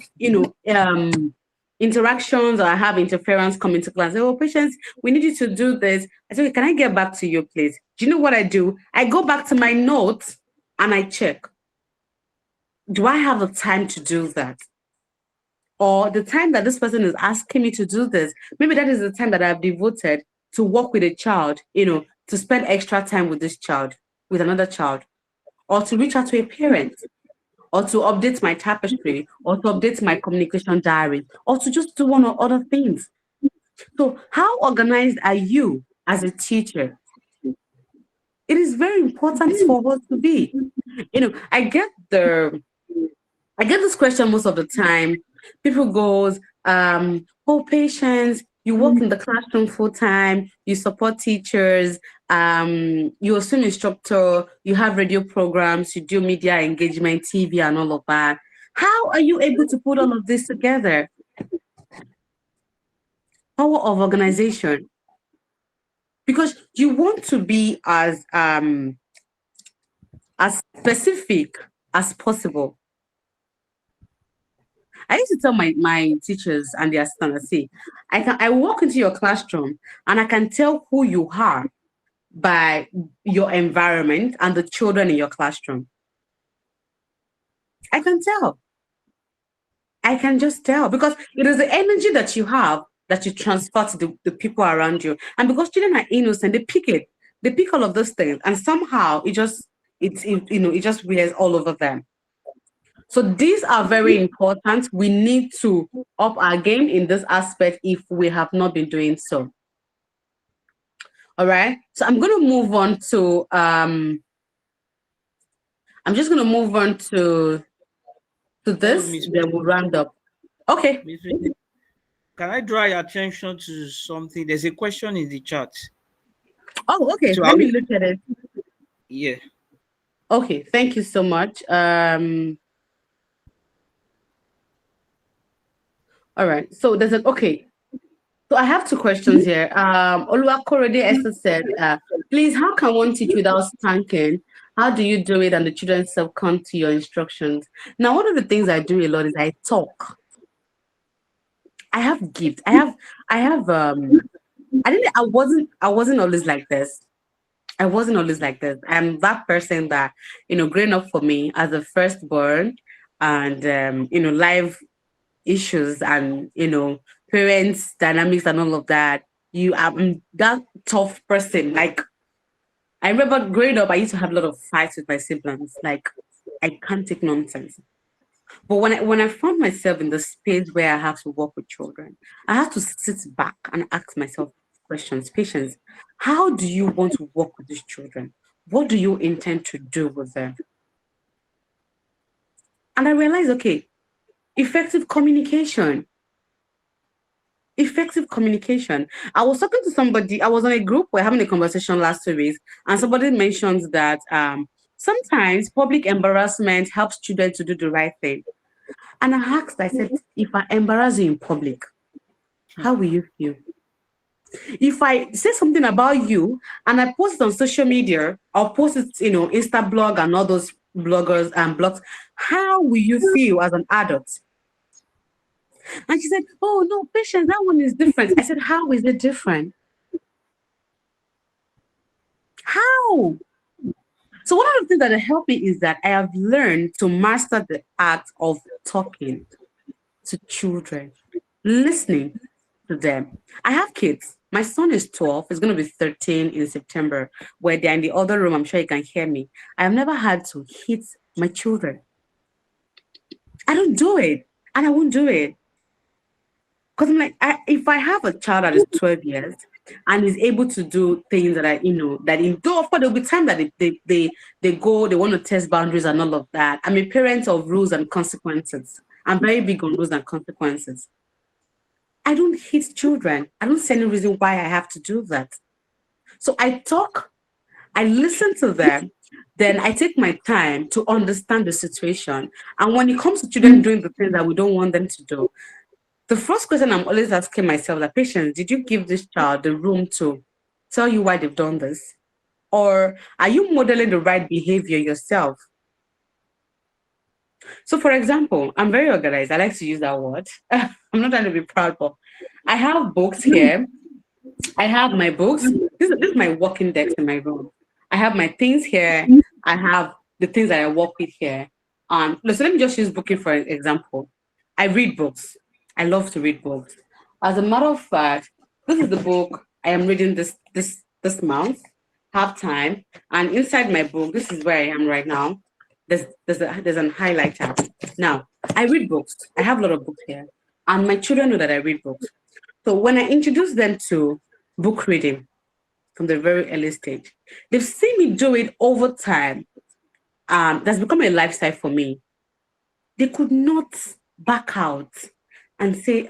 interactions or I have interference coming to class, oh, patients, we need you to do this. I say, okay, can I get back to you, please? Do you know what I do? I go back to my notes and I check. Do I have the time to do that? Or the time that this person is asking me to do this, maybe that is the time that I've devoted to work with a child, to spend extra time with this child, with another child, or to reach out to a parent, or to update my tapestry, or to update my communication diary, or to just do one or other things. So how organized are you as a teacher? It is very important for us to be. I get this question most of the time. People goes, oh, patients, you work in the classroom full time, you support teachers, you're a swim instructor, you have radio programs, you do media engagement, TV, and all of that. How are you able to put all of this together? Power of organization. Because you want to be as specific as possible. I used to tell my teachers and their assistants, say, I walk into your classroom and I can tell who you are by your environment and the children in your classroom. I can tell. I can just tell because it is the energy that you have that you transfer to the people around you. And because children are innocent, they pick it. They pick all of those things, and somehow it just wears all over them. So these are very important. We need to up our game in this aspect if we have not been doing so. All right. So I'm going to move on to I'm just going to move on to this. Then we'll round up. Okay. Can I draw your attention to something? There's a question in the chat. Oh, okay. So let me look at it. Yeah. Okay. Thank you so much. All right. So there's okay. So I have two questions here. Oluwakorede Esther said, please, how can one teach without spanking? How do you do it and the children self-come to your instructions? Now, one of the things I do a lot is I talk. I have gifts. I wasn't always like this. I wasn't always like this. I'm that person that, growing up for me as a firstborn and, life issues and, parents dynamics and all of that, I'm that tough person. Like, I remember growing up, I used to have a lot of fights with my siblings. Like, I can't take nonsense. But when I found myself in the space where I have to work with children, I have to sit back and ask myself questions. Patience, how do you want to work with these children? What do you intend to do with them? And I realized, okay, effective communication. Effective communication. I was talking to somebody, I was on a group, we're having a conversation last week, and somebody mentions that sometimes public embarrassment helps children to do the right thing. And I said, if I embarrass you in public, how will you feel? If I say something about you and I post it on social media, or post it, Insta blog and all those bloggers and blogs, how will you feel as an adult? And she said, oh no, Patience, that one is different. I said, how is it different? How? So one of the things that helped me is that I have learned to master the art of talking to children, listening to them. I have kids. My son is 12. He's going to be 13 in September, where they're in the other room. I'm sure you can hear me. I have never had to hit my children. I don't do it, and I won't do it. Because I'm like, if I have a child that is 12 years and is able to do things that though of course there'll be time that they want to test boundaries and all of that. I'm a parent of rules and consequences. I'm very big on rules and consequences. I don't hit children. I don't see any reason why I have to do that. So I talk, I listen to them, then I take my time to understand the situation. And when it comes to children doing the things that we don't want them to do, the first question I'm always asking myself, like, Patience, did you give this child the room to tell you why they've done this? Or are you modeling the right behavior yourself? So, for example, I'm very organized. I like to use that word. I'm not trying to be proud, but I have books here. I have my books. This is my working desk in my room. I have my things here. I have the things that I work with here. So let me just use booking for an example. I read books. I love to read books. As a matter of fact, this is the book I am reading this month, half time. And inside my book, this is where I am right now. There's an highlighter. Now, I read books. I have a lot of books here. And my children know that I read books. So when I introduce them to book reading from the very early stage, they've seen me do it over time. That's become a lifestyle for me. They could not back out and say,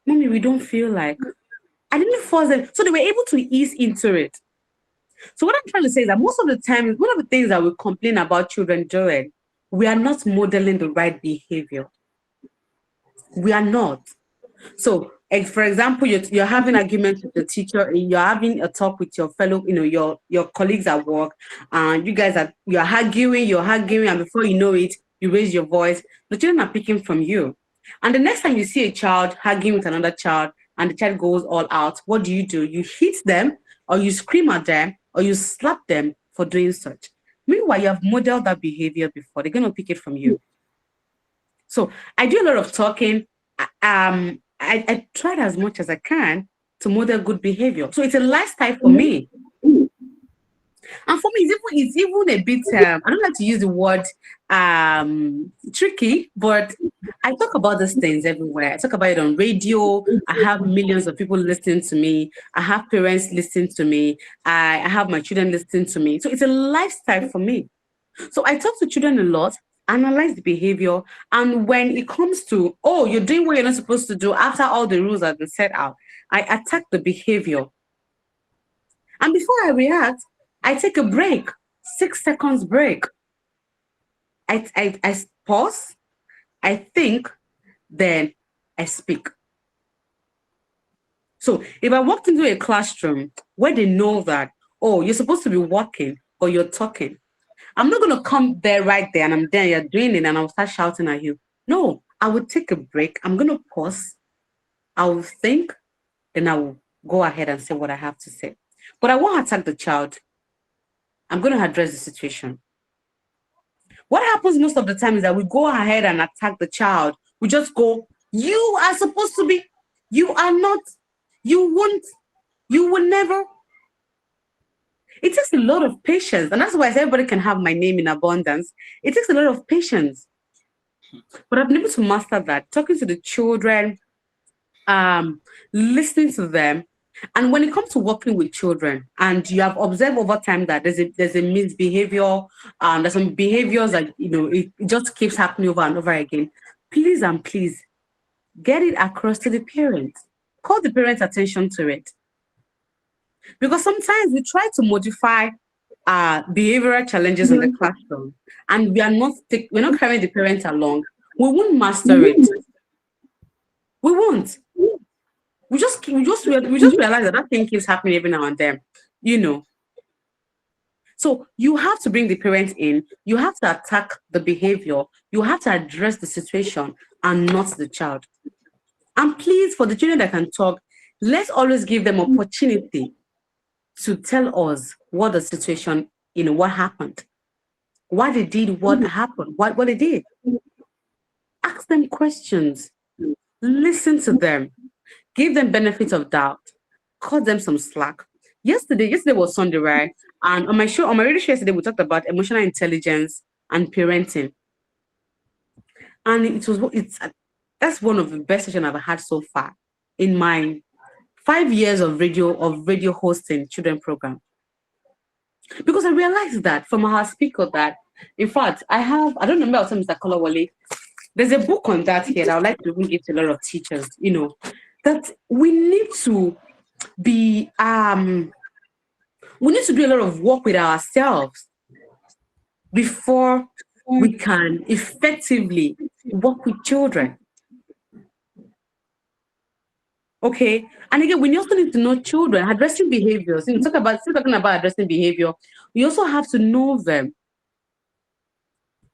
Mommy, we don't feel like. I didn't force them. So they were able to ease into it. So what I'm trying to say is that most of the time, one of the things that we complain about children doing, we are not modeling the right behavior. We are not. So, for example, you're having arguments with the teacher, you're having a talk with your fellow, your colleagues at work, and you guys you're arguing, and before you know it, you raise your voice. The children are picking from you. And the next time you see a child arguing with another child and the child goes all out, what do? You hit them, or you scream at them, or you slap them for doing such. Meanwhile, you have modeled that behavior before. They're going to pick it from you. So I do a lot of talking. I tried as much as I can to model good behavior. So it's a lifestyle for me. And for me, it's even a bit, I don't like to use the word tricky, but I talk about these things everywhere. I talk about it on radio. I have millions of people listening to me. I have parents listening to me. I have my children listening to me. So it's a lifestyle for me. So I talk to children a lot, analyze the behavior. And when it comes to, you're doing what you're not supposed to do after all the rules have been set out, I attack the behavior. And before I react, I take a break, 6 seconds break. I pause, I think, then I speak. So if I walked into a classroom where they know that, you're supposed to be walking or you're talking, I'm not going to come there right there and I'm there, you're doing it, and I'll start shouting at you. No, I will take a break. I'm going to pause. I will think, then I will go ahead and say what I have to say. But I won't attack the child. I'm going to address the situation. What happens most of the time is that we go ahead and attack the child. We just go, you are supposed to be, you are not, you won't, you will never. It takes a lot of patience. And that's why everybody can have my name in abundance. It takes a lot of patience. But I've been able to master that, talking to the children, listening to them. And when it comes to working with children, and you have observed over time that there's a misbehavior, there's some behaviors that it just keeps happening over and over again. Please and please get it across to the parents. Call the parents' attention to it. Because sometimes we try to modify behavioral challenges in the classroom, and we're not carrying the parents along. We won't master it. We won't. we just realize that thing keeps happening every now and then, you know. So you have to bring the parents in, you have to attack the behavior, you have to address the situation and not the child. And please, for the children that can talk, let's always give them opportunity to tell us what the situation, what happened, why they did what happened, what they did. Ask them questions, listen to them, give them benefit of doubt, cut them some slack. Yesterday was Sunday, right? And on my radio show yesterday, we talked about emotional intelligence and parenting. And that's one of the best sessions I've had so far in my 5 years of radio hosting children program. Because I realized that from our speaker that, in fact, I don't remember what Mr. Kolawole. There's a book on that here that I would like to even give to a lot of teachers, that we need to be we need to do a lot of work with ourselves before we can effectively work with children. Okay, and again, we also need to know children addressing behaviors. Still talking about addressing behavior. We also have to know them.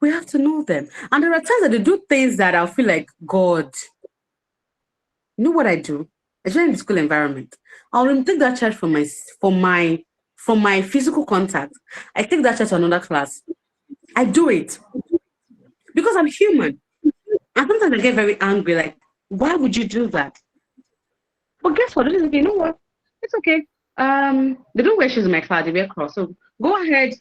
We have to know them, and there are times that they do things that I feel like, God, you know what I do? Especially in the school environment, I'll take that child from my physical contact. I take that child to another class. I do it because I'm human, and sometimes I get very angry. Like, why would you do that? But guess what? You know what? It's okay. They don't wear shoes in my class. They wear cross. So go ahead,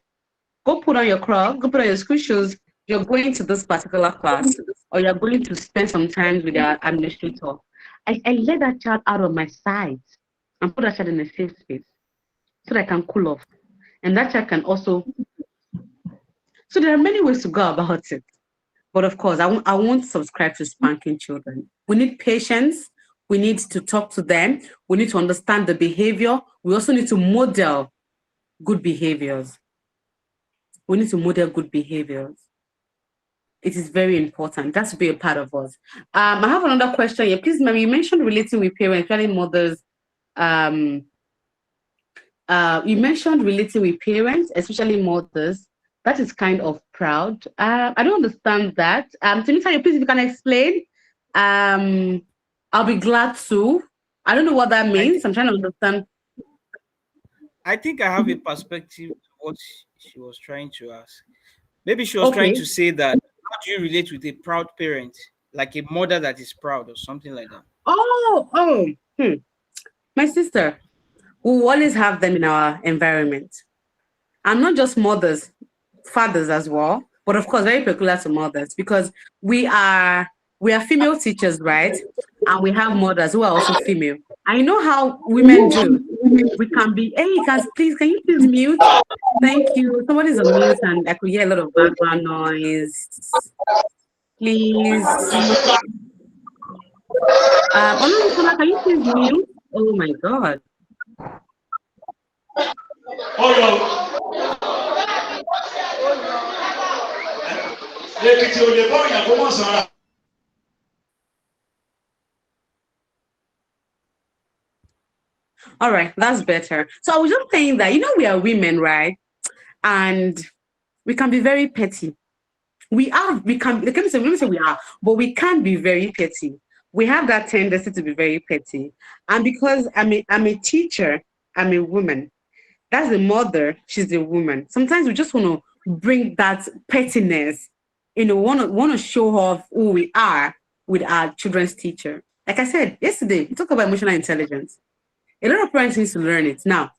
go put on your cross, go put on your school shoes. You're going to this particular class, or you're going to spend some time with your administrator. I let that child out of my sight and put that child in a safe space so that I can cool off. And that child can also. So there are many ways to go about it. But of course, I won't subscribe to spanking children. We need patience. We need to talk to them. We need to understand the behavior. We also need to model good behaviors. We need to model good behaviors. It is very important. That's to be a part of us. I have another question here. Please, ma'am, you mentioned relating with parents, especially mothers. You mentioned relating with parents, especially mothers. That is kind of proud. I don't understand that. Timothy, please, if you can explain. I'll be glad to. I don't know what that means. I'm trying to understand. I think I have a perspective to what she was trying to ask. Maybe she was trying to say that, how do you relate with a proud parent, like a mother that is proud or something like that? My sister, we will always have them in our environment. And not just mothers, fathers as well, but of course, very peculiar to mothers, because we are female teachers, right? And we have mothers who are also female. I know how women do. We can be, can you please mute? Thank you. Somebody's on mute and I could hear a lot of background noise. Please. Can you please mute? Oh my God. All right, that's better. So I was just saying that, we are women, right? And we can be very petty. They can say we are, but we can be very petty. We have that tendency to be very petty. And because I'm a teacher, I'm a woman. That's a mother, she's a woman. Sometimes we just want to bring that pettiness, want to show off who we are with our children's teacher. Like I said yesterday, we talked about emotional intelligence. A lot of parents need to learn it. Now,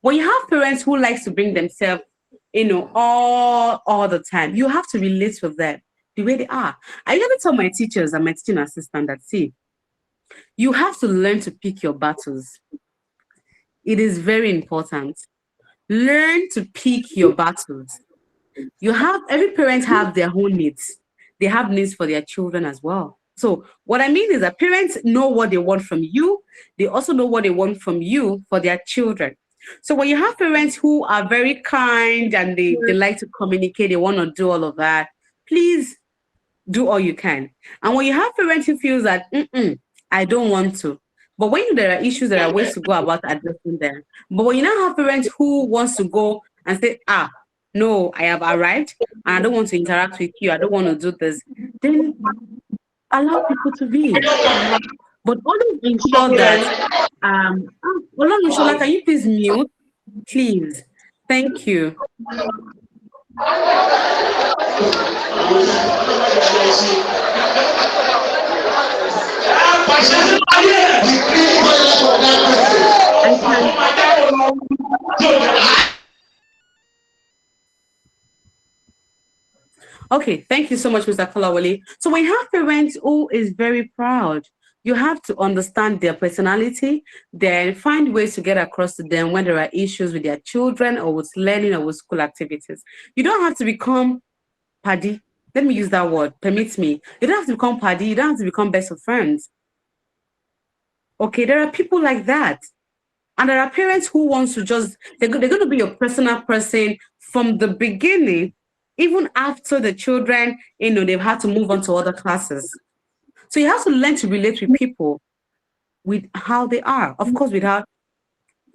when you have parents who like to bring themselves, all the time, you have to relate with them the way they are. I usually tell my teachers and my teaching assistant that, see, you have to learn to pick your battles. It is very important. Learn to pick your battles. Every parent have their own needs. They have needs for their children as well. So what I mean is that parents know what they want from you. They also know what they want from you for their children. So when you have parents who are very kind and they like to communicate, they want to do all of that, please do all you can. And when you have parents who feels that, I don't want to, But when there are issues, there are ways to go about addressing them. But when you now have parents who wants to go and say, no, I have arrived and I don't want to interact with you, I don't want to do this, then allow people to be. But always ensure that, Shola, can you please mute? Please. Thank you. Okay, thank you so much, Mr. Kolawole. So when you have parents who is very proud, you have to understand their personality, then find ways to get across to them when there are issues with their children or with learning or with school activities. You don't have to become paddy. Let me use that word, permit me. You don't have to become paddy, you don't have to become best of friends. Okay, there are people like that. And there are parents who want to just, they're going to be your personal person from the beginning, even after the children, they've had to move on to other classes. So you have to learn to relate with people with how they are, of course, without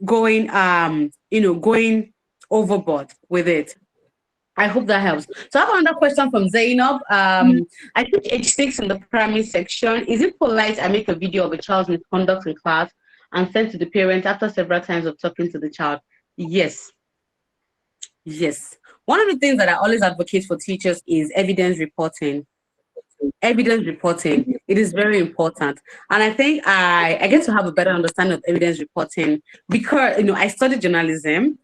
going, going overboard with it. I hope that helps. So I have another question from Zainab. I teach age 6 in the primary section. Is it polite I make a video of a child's misconduct in class and send to the parent after several times of talking to the child? Yes. Yes. One of the things that I always advocate for teachers is evidence reporting. Evidence reporting. It is very important. And I think I get to have a better understanding of evidence reporting because, I studied journalism,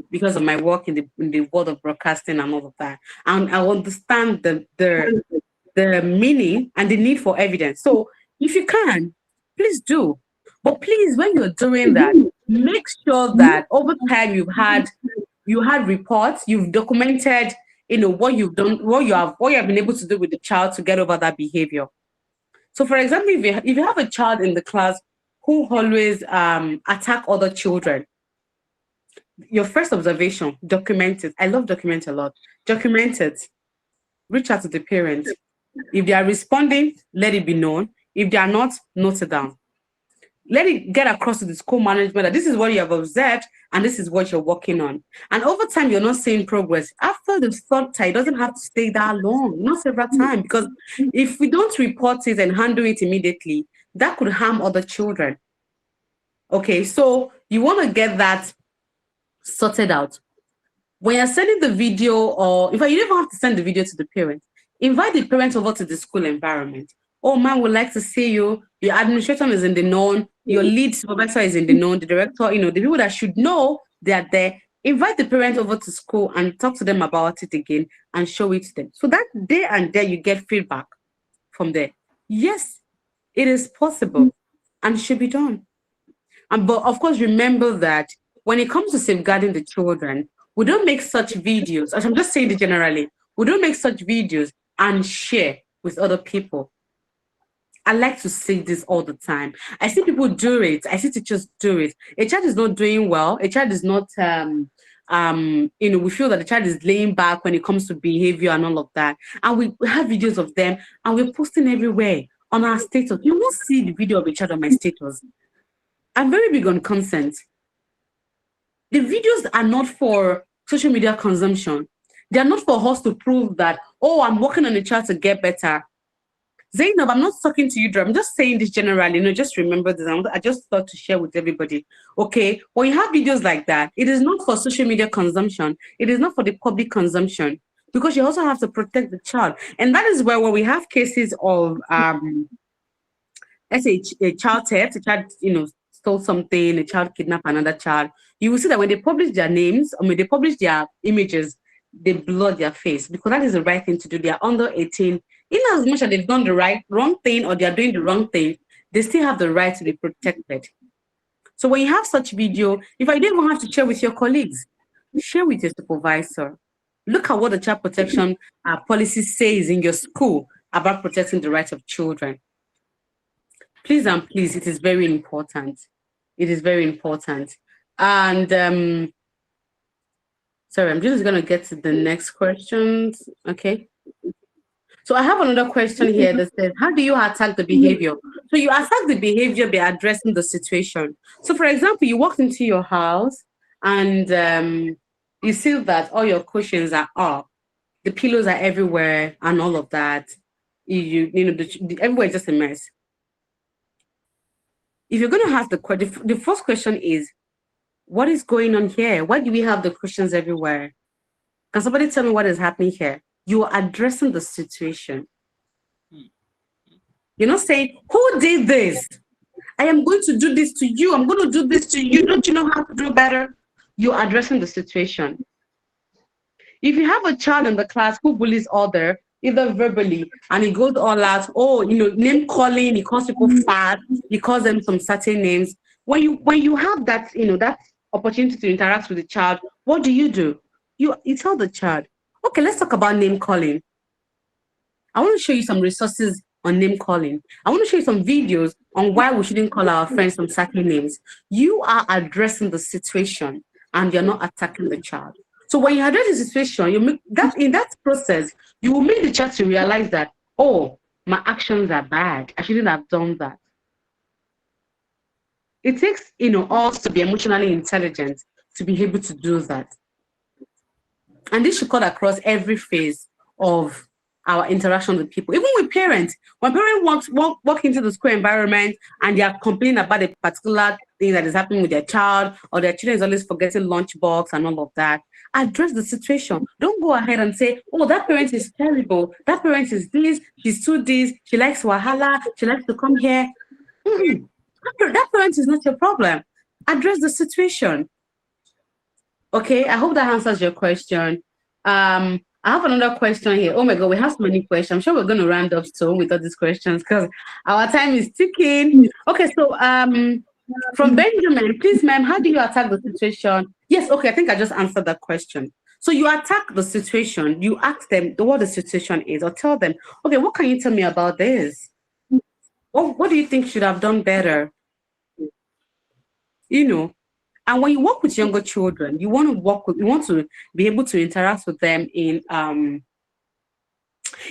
because of my work in the world of broadcasting and all of that. And I understand the meaning and the need for evidence. So if you can, please do. But please, when you're doing that, make sure that over time you had reports, you've documented, what you've done, what you have been able to do with the child to get over that behavior. So, for example, if you have a child in the class who always attack other children, your first observation, document it. I love document a lot. Document it. Reach out to the parents. If they are responding, let it be known. If they are not, note it down. Let it get across to the school management that this is what you have observed and this is what you're working on. And over time, you're not seeing progress. After the third time, it doesn't have to stay that long, not several times, because if we don't report it and handle it immediately, that could harm other children. Okay, so you want to get that sorted out. When you're sending the video, or in fact, you don't even have to send the video to the parents. Invite the parents over to the school environment. Oh, man, would like to see you. Your administration is in the known. Your lead supervisor is in the known. The director, the people that should know they are there. Invite the parents over to school and talk to them about it again and show it to them. So that day and there you get feedback from there. Yes, it is possible and should be done. But of course, remember that when it comes to safeguarding the children, we don't make such videos, as I'm just saying it generally, we don't make such videos and share with other people. I like to say this all the time. I see people do it. I see teachers do it. A child is not doing well. A child is not, we feel that the child is laying back when it comes to behavior and all of that. And we have videos of them and we're posting everywhere on our status. You won't see the video of a child on my status. I'm very big on consent. The videos are not for social media consumption. They are not for us to prove that, oh, I'm working on a child to get better. Zainab, I'm not talking to you, I'm just saying this generally, just remember this. I just thought to share with everybody. Okay, when you have videos like that, it is not for social media consumption. It is not for the public consumption, because you also have to protect the child. And that is where when we have cases of, let's say a child theft, a child, stole something, a child kidnapped another child, you will see that when they publish their names, or when they publish their images, they blur their face, because that is the right thing to do. They are under 18. In as much as they've done the wrong thing, or they are doing the wrong thing, they still have the right to be protected. So when you have such video, if I didn't have to share with your colleagues, share with your supervisor. Look at what the child protection policy says in your school about protecting the rights of children. Please and please, it is very important. It is very important. And sorry, I'm just going to get to the next questions. Okay. So I have another question here that says, how do you attack the behavior So you attack the behavior by addressing the situation. So for example, you walked into your house and you see that all your cushions are up, the pillows are everywhere and all of that. You know, everywhere is just a mess. If you're going to ask the first question is, what is going on here? Why do we have the cushions everywhere? Can somebody tell me what is happening here? You are addressing the situation. You're not saying, who did this? I am going to do this to you. I'm going to do this to you. Don't you know how to do better? You're addressing the situation. If you have a child in the class who bullies other, either verbally, and he goes all out, oh, you know, name calling, he calls people fat, he calls them some certain names. When you have that, you know, that opportunity to interact with the child, what do? You tell the child, okay, let's talk about name calling. I want to show you some resources on name calling. I want to show you some videos on why we shouldn't call our friends some certain names. You are addressing the situation and you're not attacking the child. So when you address the situation, you make that in that process, you will make the child to realize that, oh, my actions are bad. I shouldn't have done that. It takes, you know, us to be emotionally intelligent to be able to do that. And this should cut across every phase of our interaction with people, even with parents. When parents walk into the school environment and they are complaining about a particular thing that is happening with their child, or their children is always forgetting lunchbox and all of that, address the situation. Don't go ahead and say, oh, that parent is terrible. That parent is this, she's too this, she likes wahala, she likes to come here. That parent is not your problem. Address the situation. Okay, I hope that answers your question. I have another question here. Oh my God, we have so many questions. I'm sure we're going to round up soon with all these questions because our time is ticking. Okay, so from Benjamin, please, ma'am, how do you attack the situation? Yes, okay, I think I just answered that question. So you attack the situation, you ask them what the situation is, or tell them, okay, what can you tell me about this? What do you think should have done better? You know, and when you work with younger children, you want to be able to interact with them in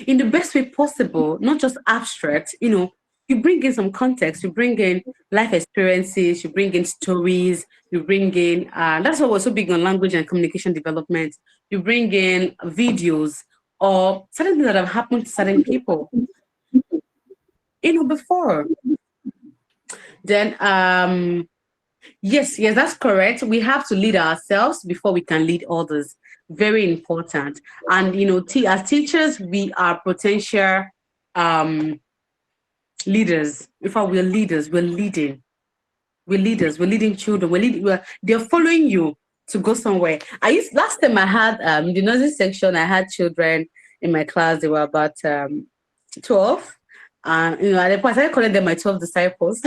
the best way possible, not just abstract. You know, you bring in some context, you bring in life experiences, you bring in stories, you bring in that's why we're so big on language and communication development. You bring in videos or certain things that have happened to certain people, you know, before. Then yes, that's correct. We have to lead ourselves before we can lead others. Very important. And you know, as teachers, we are potential leaders. In fact, we're leaders. We're leading. We're leaders. We're leading children. They're following you to go somewhere. Last time I had the nursery section. I had children in my class. They were about 12. You know, at the point I started calling them my 12 disciples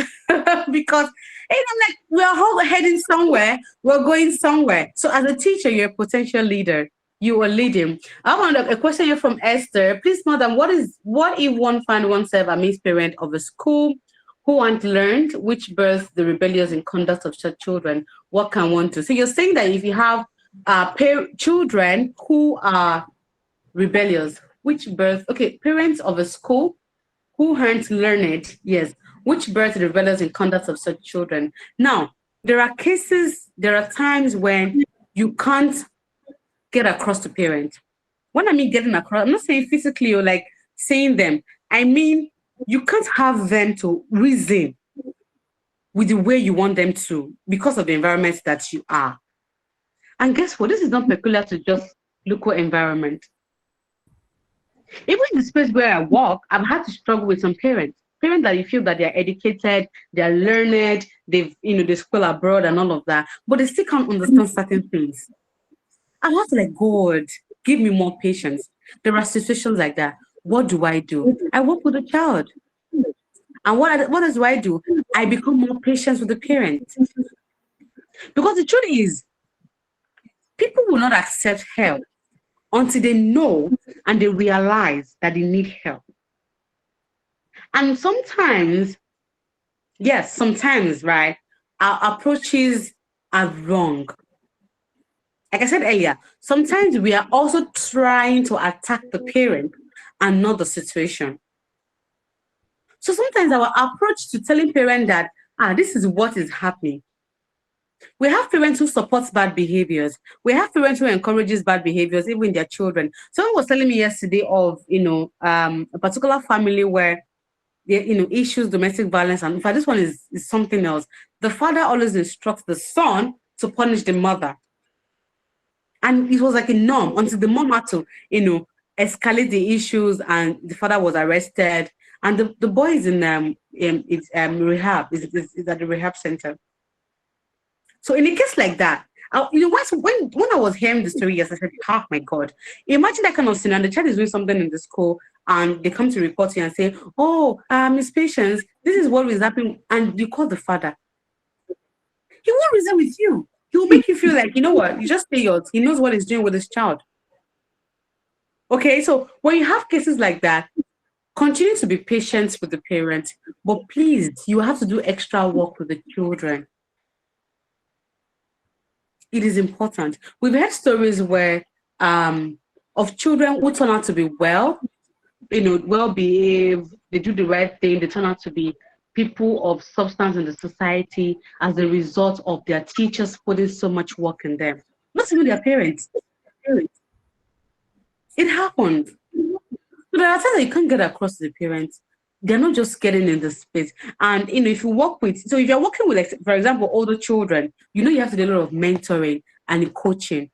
because I'm like, we're all heading somewhere, we're going somewhere. So as a teacher, you're a potential leader. You are leading. I have a question here from Esther. Please, madam, what if one find oneself amidst parent of a school who aren't learned, which births the rebellious in conduct of such children? What can one do? So you're saying that if you have children who are rebellious, which birth, okay, parents of a school who aren't learned, yes, which birth the rebellious in conduct of such children. Now, there are times when you can't get across to parents. When I mean getting across, I'm not saying physically or like saying them. I mean, you can't have them to reason with the way you want them to because of the environment that you are. And guess what? This is not peculiar to just local environment. Even in the space where I work, I've had to struggle with some parents that you feel that they're educated, they're learned, they school abroad and all of that, but they still can't understand certain things. I have to like, God, give me more patience. There are situations like that. What do? I work with the child. And what do I do? I become more patient with the parent. Because the truth is, people will not accept help until they know and they realize that they need help. And sometimes, right, our approaches are wrong. Like I said earlier, sometimes we are also trying to attack the parent and not the situation. So sometimes our approach to telling parents that, this is what is happening. We have parents who support bad behaviors. We have parents who encourages bad behaviors, even in their children. Someone was telling me yesterday of, a particular family where issues, domestic violence, and in fact, this one is something else. The father always instructs the son to punish the mother. And it was like a norm until the mom had to, escalate the issues, and the father was arrested. And the boy is in rehab, is at the rehab center. So in a case like that, when I was hearing the story, yes, I said, oh my God, imagine that kind of scenario. The child is doing something in the school and they come to report you and say, oh, Miss Patience, this is what is happening. And you call the father. He won't reason with you. He will make you feel like, you know what, you just say yours. He knows what he's doing with his child. Okay, so when you have cases like that, continue to be patient with the parents, but please, you have to do extra work with the children. It is important. We've heard stories where of children who turn out to be well behaved, they do the right thing, they turn out to be people of substance in the society as a result of their teachers putting so much work in them. Not even their parents. It happens. So there are times that you can't get across to the parents. They're not just getting in the space. And if you work with, so if you're working with, like, for example, older children, you have to do a lot of mentoring and coaching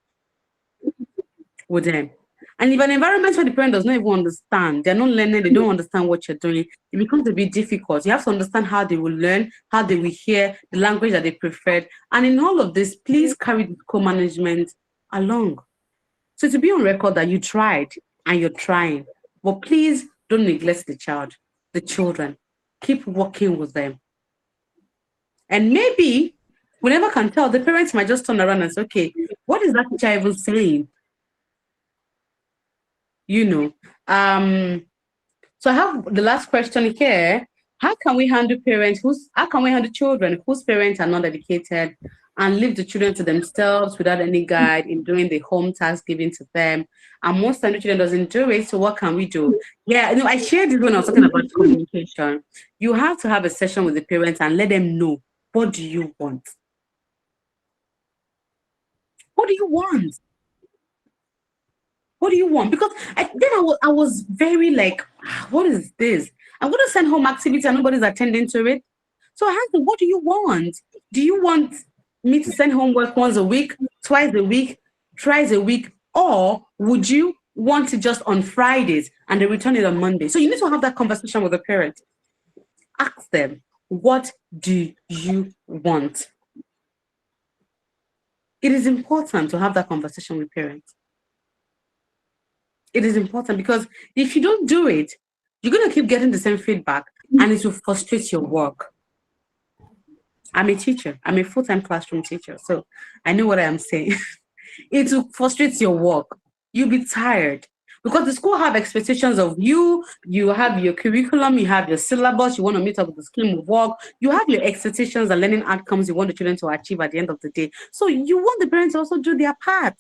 with them. And if an environment where the parent does not even understand, they're not learning, they don't understand what you're doing, it becomes a bit difficult. You have to understand how they will learn, how they will hear, the language that they prefer. And in all of this, please carry the co-management along. So to be on record that you tried and you're trying, but please don't neglect the children. Keep working with them. And maybe, we never can tell, the parents might just turn around and say, okay, what is that teacher even saying? So I have the last question here. How can we handle children whose parents are not educated and leave the children to themselves without any guide in doing the home tasks given to them? And most time the children doesn't do it, so what can we do? Yeah, I shared this when I was talking about communication. You have to have a session with the parents and let them know, what do you want? What do you want? What do you want? Because I was very like, what is this? I'm going to send home activity and nobody's attending to it. So I asked them, what do you want? Do you want me to send homework once a week, twice a week, thrice a week? Or would you want it just on Fridays and they return it on Monday? So you need to have that conversation with the parent. Ask them, what do you want? It is important to have that conversation with parents. It is important because if you don't do it, you're going to keep getting the same feedback and it will frustrate your work. I'm a teacher. I'm a full-time classroom teacher, so I know what I am saying. It will frustrate your work. You'll be tired because the school have expectations of you. You have your curriculum, you have your syllabus, you want to meet up with the scheme of work. You have your expectations and learning outcomes you want the children to achieve at the end of the day. So you want the parents to also do their part.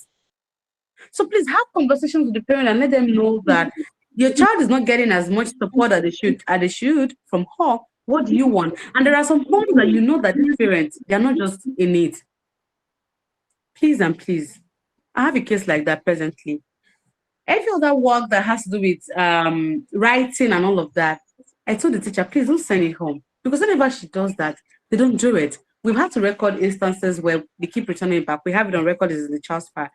So please have conversations with the parent and let them know that your child is not getting as much support as they should from her. What do you want? And there are some homes that you know that these parents, they're not just in it. Please and please. I have a case like that presently. Every other work that has to do with writing and all of that, I told the teacher, please don't send it home. Because whenever she does that, they don't do it. We've had to record instances where they keep returning it back. We have it on record as the child's file.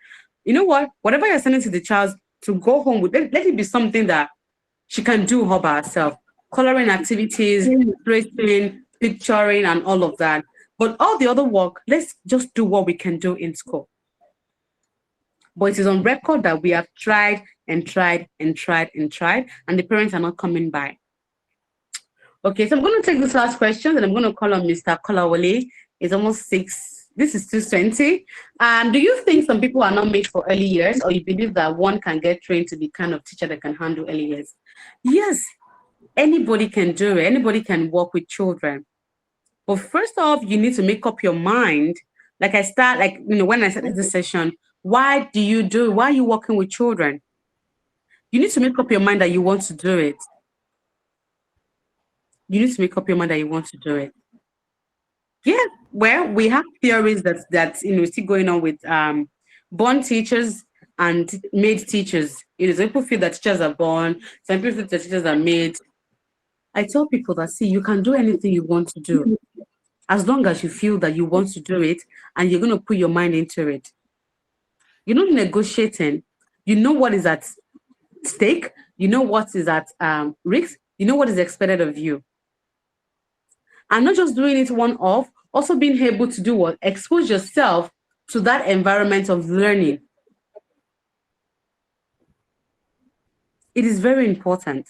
You know what? Whatever you're sending to the child to go home with, let it be something that she can do all by herself. Coloring activities, tracing, picturing, and all of that. But all the other work, let's just do what we can do in school. But it is on record that we have tried and tried and tried and tried, and the parents are not coming by. Okay, so I'm going to take this last question, and I'm going to call on Mr. Kolawole. It's almost 6. This is 2:20. Do you think some people are not made for early years, or you believe that one can get trained to be kind of teacher that can handle early years? Yes, anybody can do it. Anybody can work with children. But first off, you need to make up your mind. When I started this session, why are you working with children? You need to make up your mind that you want to do it. You need to make up your mind that you want to do it. Yeah, well, we have theories that still going on with born teachers and made teachers. Some people feel that teachers are born, some people feel that teachers are made. I tell people that, see, you can do anything you want to do as long as you feel that you want to do it and you're going to put your mind into it. You're not negotiating. You know what is at stake. You know what is at risk. You know what is expected of you. And not just doing it one off, also being able to do what? Expose yourself to that environment of learning. It is very important.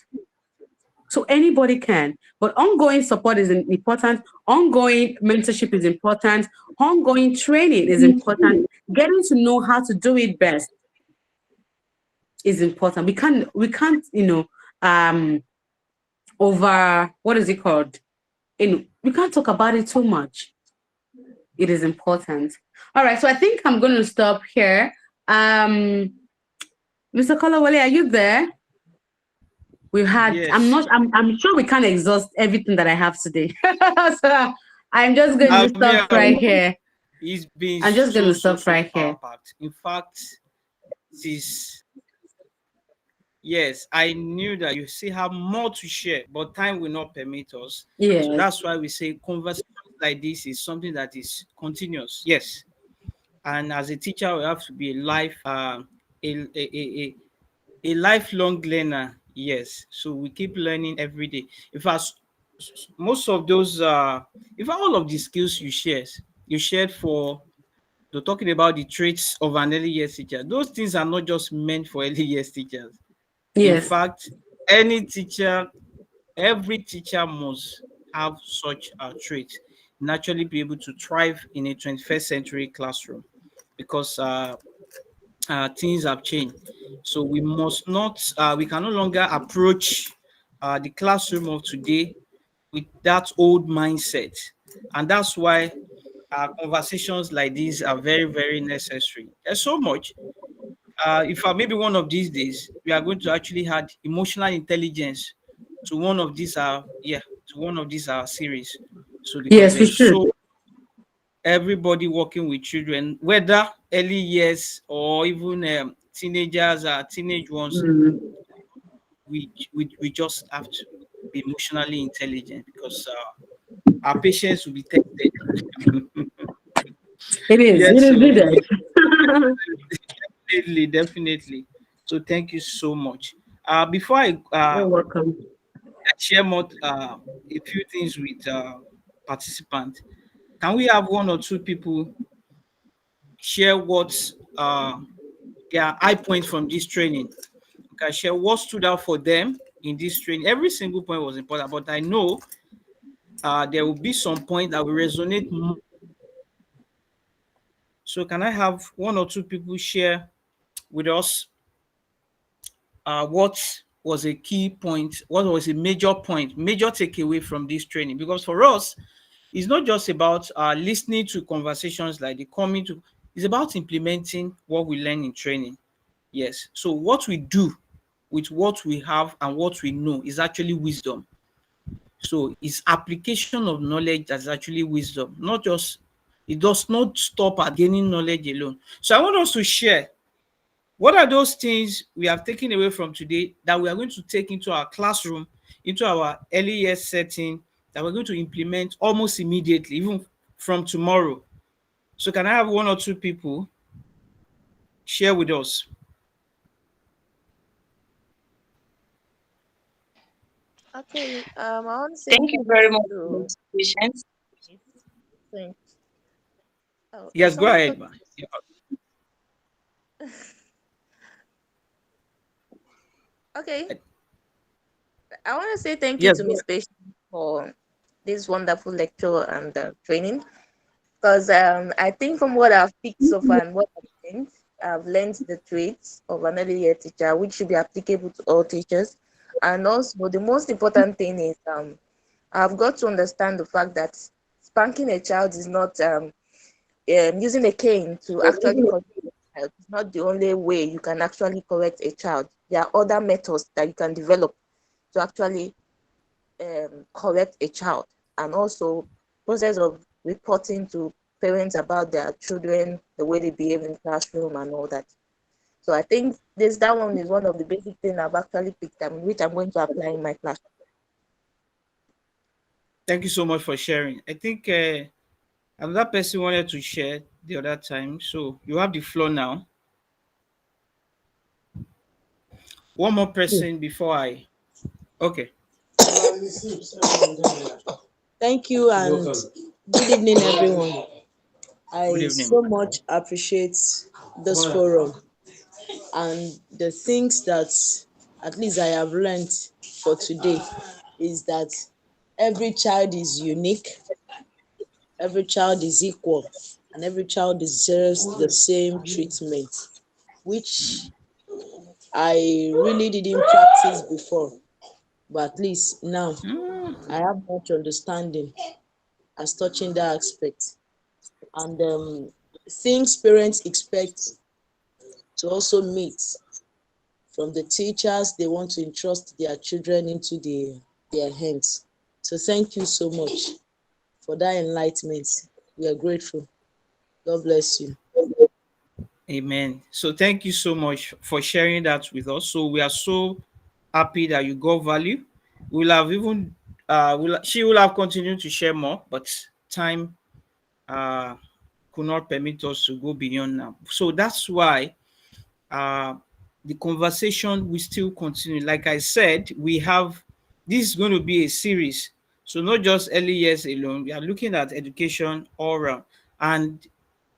So anybody can, but ongoing support is important. Ongoing mentorship is important. Ongoing training is important. Getting to know how to do it best is important. We can't, over, what is it called? We can't talk about it too much. It is important. All right, so I think I'm going to stop here. Mr. Kolawole, are you there? We've had. Yes. I'm sure we can't exhaust everything that I have today. So I'm just going to Me, stop right here. It's been I'm just going so, to so, stop so right here. power-packed. In fact, this, yes, I knew that you still have more to share, but time will not permit us. So Yes. that's why we say conversations like this is something that is continuous. Yes. And as a teacher, we have to be a lifelong learner. Yes. So we keep learning every day. In fact, most of those, in fact, all of the skills you shared for talking about the traits of an early years teacher. Those things are not just meant for early years teachers. In Yes. fact, any teacher, every teacher must have such a trait, naturally be able to thrive in a 21st century classroom because things have changed. So we must not, we can no longer approach the classroom of today with that old mindset. And that's why conversations like these are very, very necessary. There's so much. If maybe one of these days we are going to actually add emotional intelligence to one of these to one of these series. So because Yes, we there's should. so everybody working with children, whether early years or even teenagers or teenage ones, Mm. we just have to be emotionally intelligent because our patience will be tested. It is. It Yes, is so needed. definitely, definitely. So thank you so much. Before You're welcome. I share more a few things with participants, can we have one or two people share what their high points from this training? Can share what stood out for them in this training. Every single point was important, but I know there will be some point that will resonate more. So can I have one or two people share with us what was a key point, what was a major point, major takeaway from this training? Because for us, it's not just about listening to conversations like the coming to, it's about implementing what we learn in training. Yes. So what we do with what we have and what we know is actually wisdom. So it's application of knowledge that's actually wisdom, not just, it does not stop at gaining knowledge alone. So I want us to share what are those things we have taken away from today that we are going to take into our classroom, into our early years setting, that we're going to implement almost immediately, even from tomorrow? So can I have one or two people share with us? Okay, I want to say Thank you thank very you much for to your patience. thanks. Oh, is Yes, go someone ahead, talking? man. Yeah. Okay, I want to say thank you Yes, to go Miss ahead. Patient for this wonderful lecture and training. Because I think from what I've picked so far and what I've learned the traits of an early year teacher, which should be applicable to all teachers. And also, the most important thing is I've got to understand the fact that spanking a child is not using a cane to actually correct a child. It's not the only way you can actually correct a child. There are other methods that you can develop to actually correct a child, and also process of reporting to parents about their children, the way they behave in classroom and all that. So I think that one is one of the basic things I've actually picked up, which I'm going to apply in my class. Thank you so much for sharing. I think another person wanted to share the other time. So you have the floor now. One more person before I. Okay. Thank you and good evening, everyone. Good I evening. so much appreciate this forum and the things that at least I have learned for today is that every child is unique, every child is equal, and every child deserves the same treatment, which I really didn't practice before, but at least now I have much understanding as touching that aspect. And things parents expect to also meet from the teachers they want to entrust their children into their hands. So thank you so much for that enlightenment. We are grateful. God bless you. Amen. So thank you so much for sharing that with us. So we are so happy that you got value. We'll have even she will have continued to share more, but time uh could not permit us to go beyond now. So that's why uh the conversation will still continue. Like I said, we have this is going to be a series. So not just early years alone. We are looking at education all around. And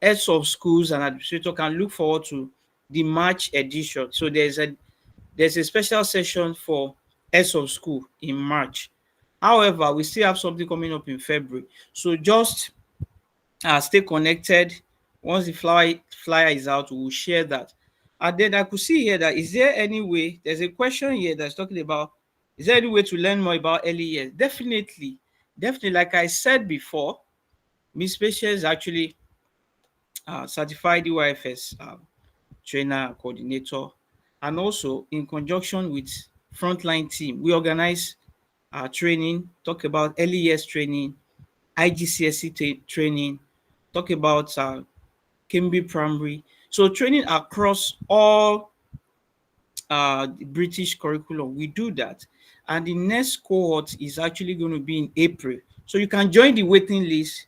heads of schools and administrators can look forward to the March edition. So there's a special session for heads of school in March. However, we still have something coming up in February. So just stay connected. Once the flyer is out, we will share that. And then I could see here that is there any way, there's a question here that's talking about, is there any way to learn more about early years? Definitely. Definitely. Like I said before, Miss Patience actually certified Eyfs trainer coordinator, and also in conjunction with frontline team, we organize training, talk about early years training, IGCSE training, talk about Kimby Primary. So training across all the British curriculum, we do that. And the next cohort is actually going to be in April. So you can join the waiting list,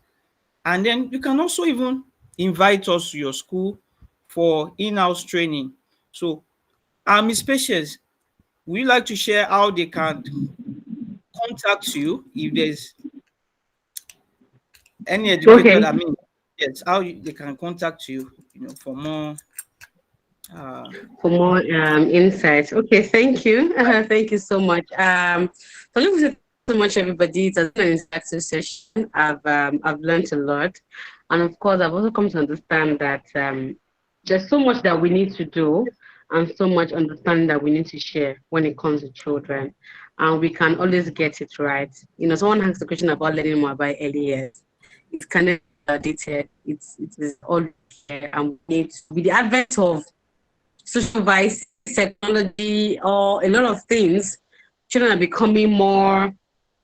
and then you can also even invite us to your school for in-house training. So, Miss Patience, would you like to share how they can contact you if there's any educator? Okay. I mean, yes, they can contact you, for more. Uh, For more insights. Okay, thank you. Thank you so much. So let me say thank you so much, everybody. It has been an insightful session. I've learned a lot, and of course, I've also come to understand that there's so much that we need to do, and so much understanding that we need to share when it comes to children, and we can always get it right. Someone asked the question about learning more about early years. It's kind of outdated. It is all there, and we need to, with the advent of social vices, technology, or a lot of things, children are becoming more,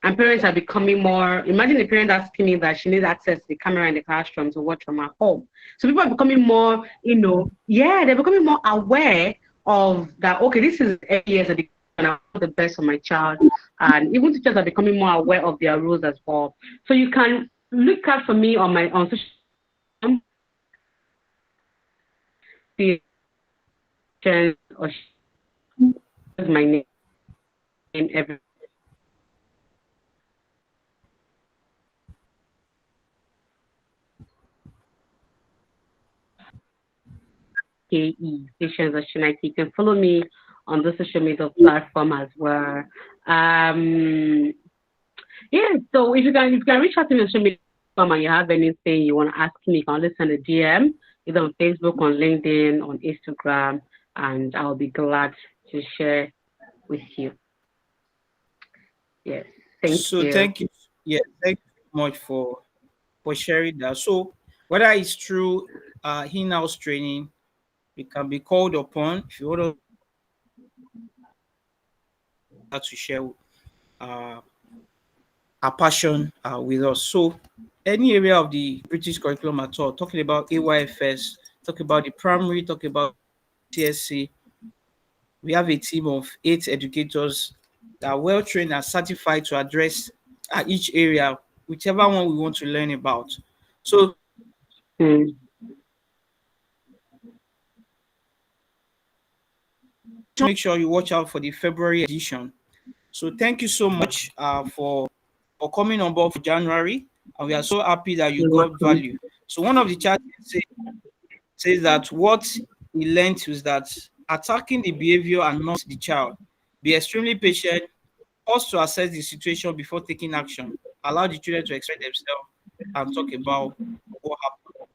and parents are becoming more. Imagine a parent asking me that she needs access to the camera in the classroom to watch from her home. So people are becoming more, yeah, they're becoming more aware of that. Okay, this is 8 years education, and I want the best for my child. And even teachers are becoming more aware of their rules as well. So you can look out for me on social media or my name every KE Patience Oshinaki. You can follow me on the social media platform as well. Um, yeah, so if you can reach out to me on social media platform and you have anything you want to ask me, you can always send a DM either on Facebook, on LinkedIn, on Instagram, and I'll be glad to share with you. Yes, thank so you. thank you. Yeah, thank you so much for sharing that. So whether it's through in-house training, we can be called upon if you want to share uh, a passion with us. So any area of the British curriculum at all, talking about AYFS, talk about the primary, talk about TSC, we have a team of 8 educators that are well trained and certified to address each area, whichever one we want to learn about. So Mm. make sure you watch out for the February edition. So thank you so much for coming on board for January, and we are so happy that you You're got welcome. value. So one of the chat says that what he learned was that attacking the behavior and not the child. Be extremely patient, pause to assess the situation before taking action. Allow the children to express themselves and talk about what happened.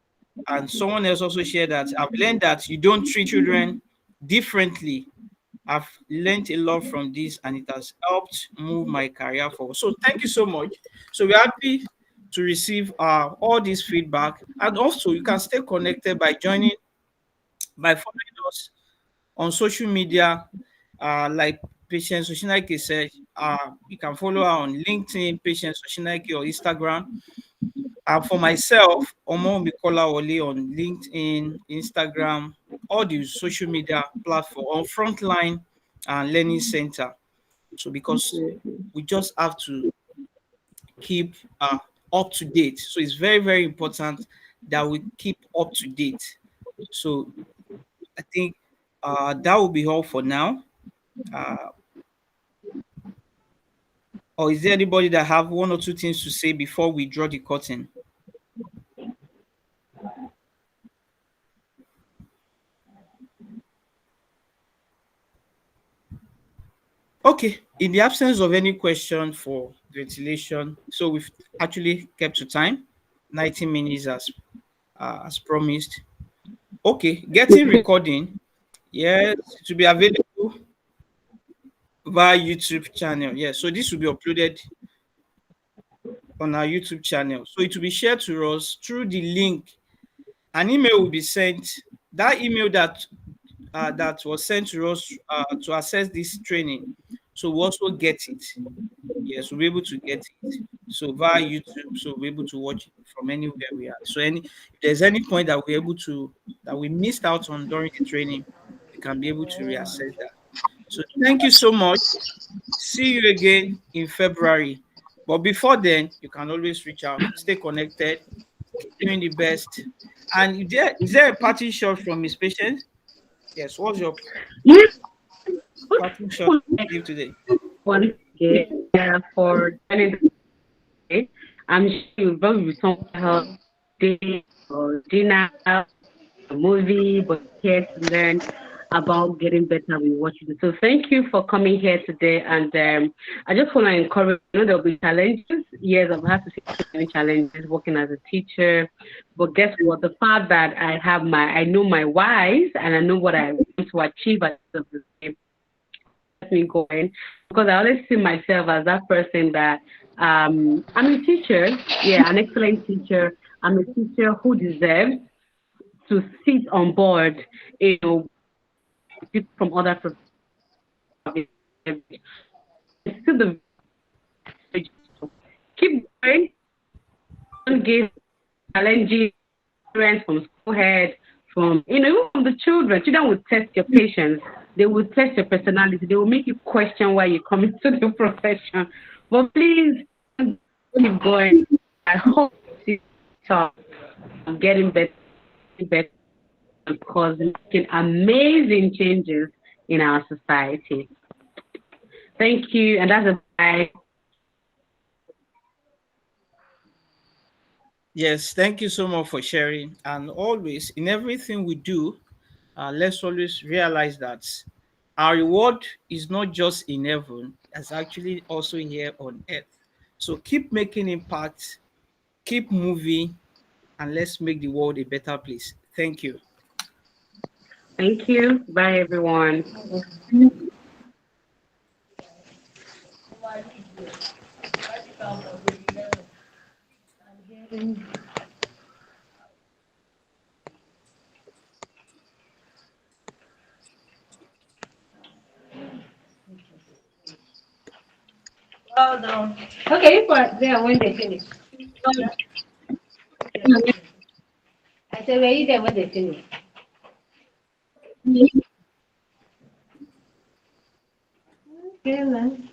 And someone else also shared that I've learned that you don't treat children differently. I've learned a lot from this and it has helped move my career forward. So thank you so much. So we're happy to receive all this feedback. And also you can stay connected by following us on social media, like Patience Oshinake said. You can follow her on LinkedIn, Patience Oshinake, or Instagram. For myself, Omo Mikola Wole on LinkedIn, Instagram, all the social media platform on Frontline and Learning Center. So because we just have to keep up to date. So it's very, very important that we keep up to date. So I think that will be all for now. Uh, or is there anybody that have one or two things to say before we draw the curtain? Okay, in the absence of any question for ventilation, so we've actually kept to time, 90 minutes as promised. Okay, getting recording, yes, to be available via YouTube channel. Yes, so this will be uploaded on our YouTube channel. So it will be shared to us through the link. An email will be sent. That email that was sent to us to access this training. So we also get it. Yes, we'll be able to get it. So via YouTube, so we're able to watch it from anywhere we are. So if there's any point that we're able to that we missed out on during the training, we can be able to reassess that. So thank you so much. See you again in February. But before then, you can always reach out, stay connected, keep doing the best. And is there a parting shot from Miss Patience? Yes, what's your Yes, parting shot to give today? once again, for joining today. I'm sure you'll probably be somewhere else, day or dinner, a movie, but here to learn about getting better with what you do. So thank you for coming here today. And I just want to encourage, there'll be challenges. Yes, I've had to see so many challenges working as a teacher. But guess what? The fact that I know my whys and I know what I want to achieve at the end of the day me going because I always see myself as that person that I'm a teacher, yeah, an excellent teacher. I'm a teacher who deserves to sit on board, people from other professions. Still the keep going, don't give challenging parents from school head, from from the children. Children will test your patience. They will test your personality. They will make you question why you come into the profession. But please keep going. I hope you talk. I'm getting better because making amazing changes in our society. Thank you, and that's a bye. Yes, thank you so much for sharing. And always, in everything we do, let's always realize that our reward is not just in heaven, it's actually also here on earth. So keep making impact, keep moving, and let's make the world a better place. Thank you. Thank you. Bye, everyone. Hold on. Okay, you were there when they finish. I said, were you there when they finish? Okay, then.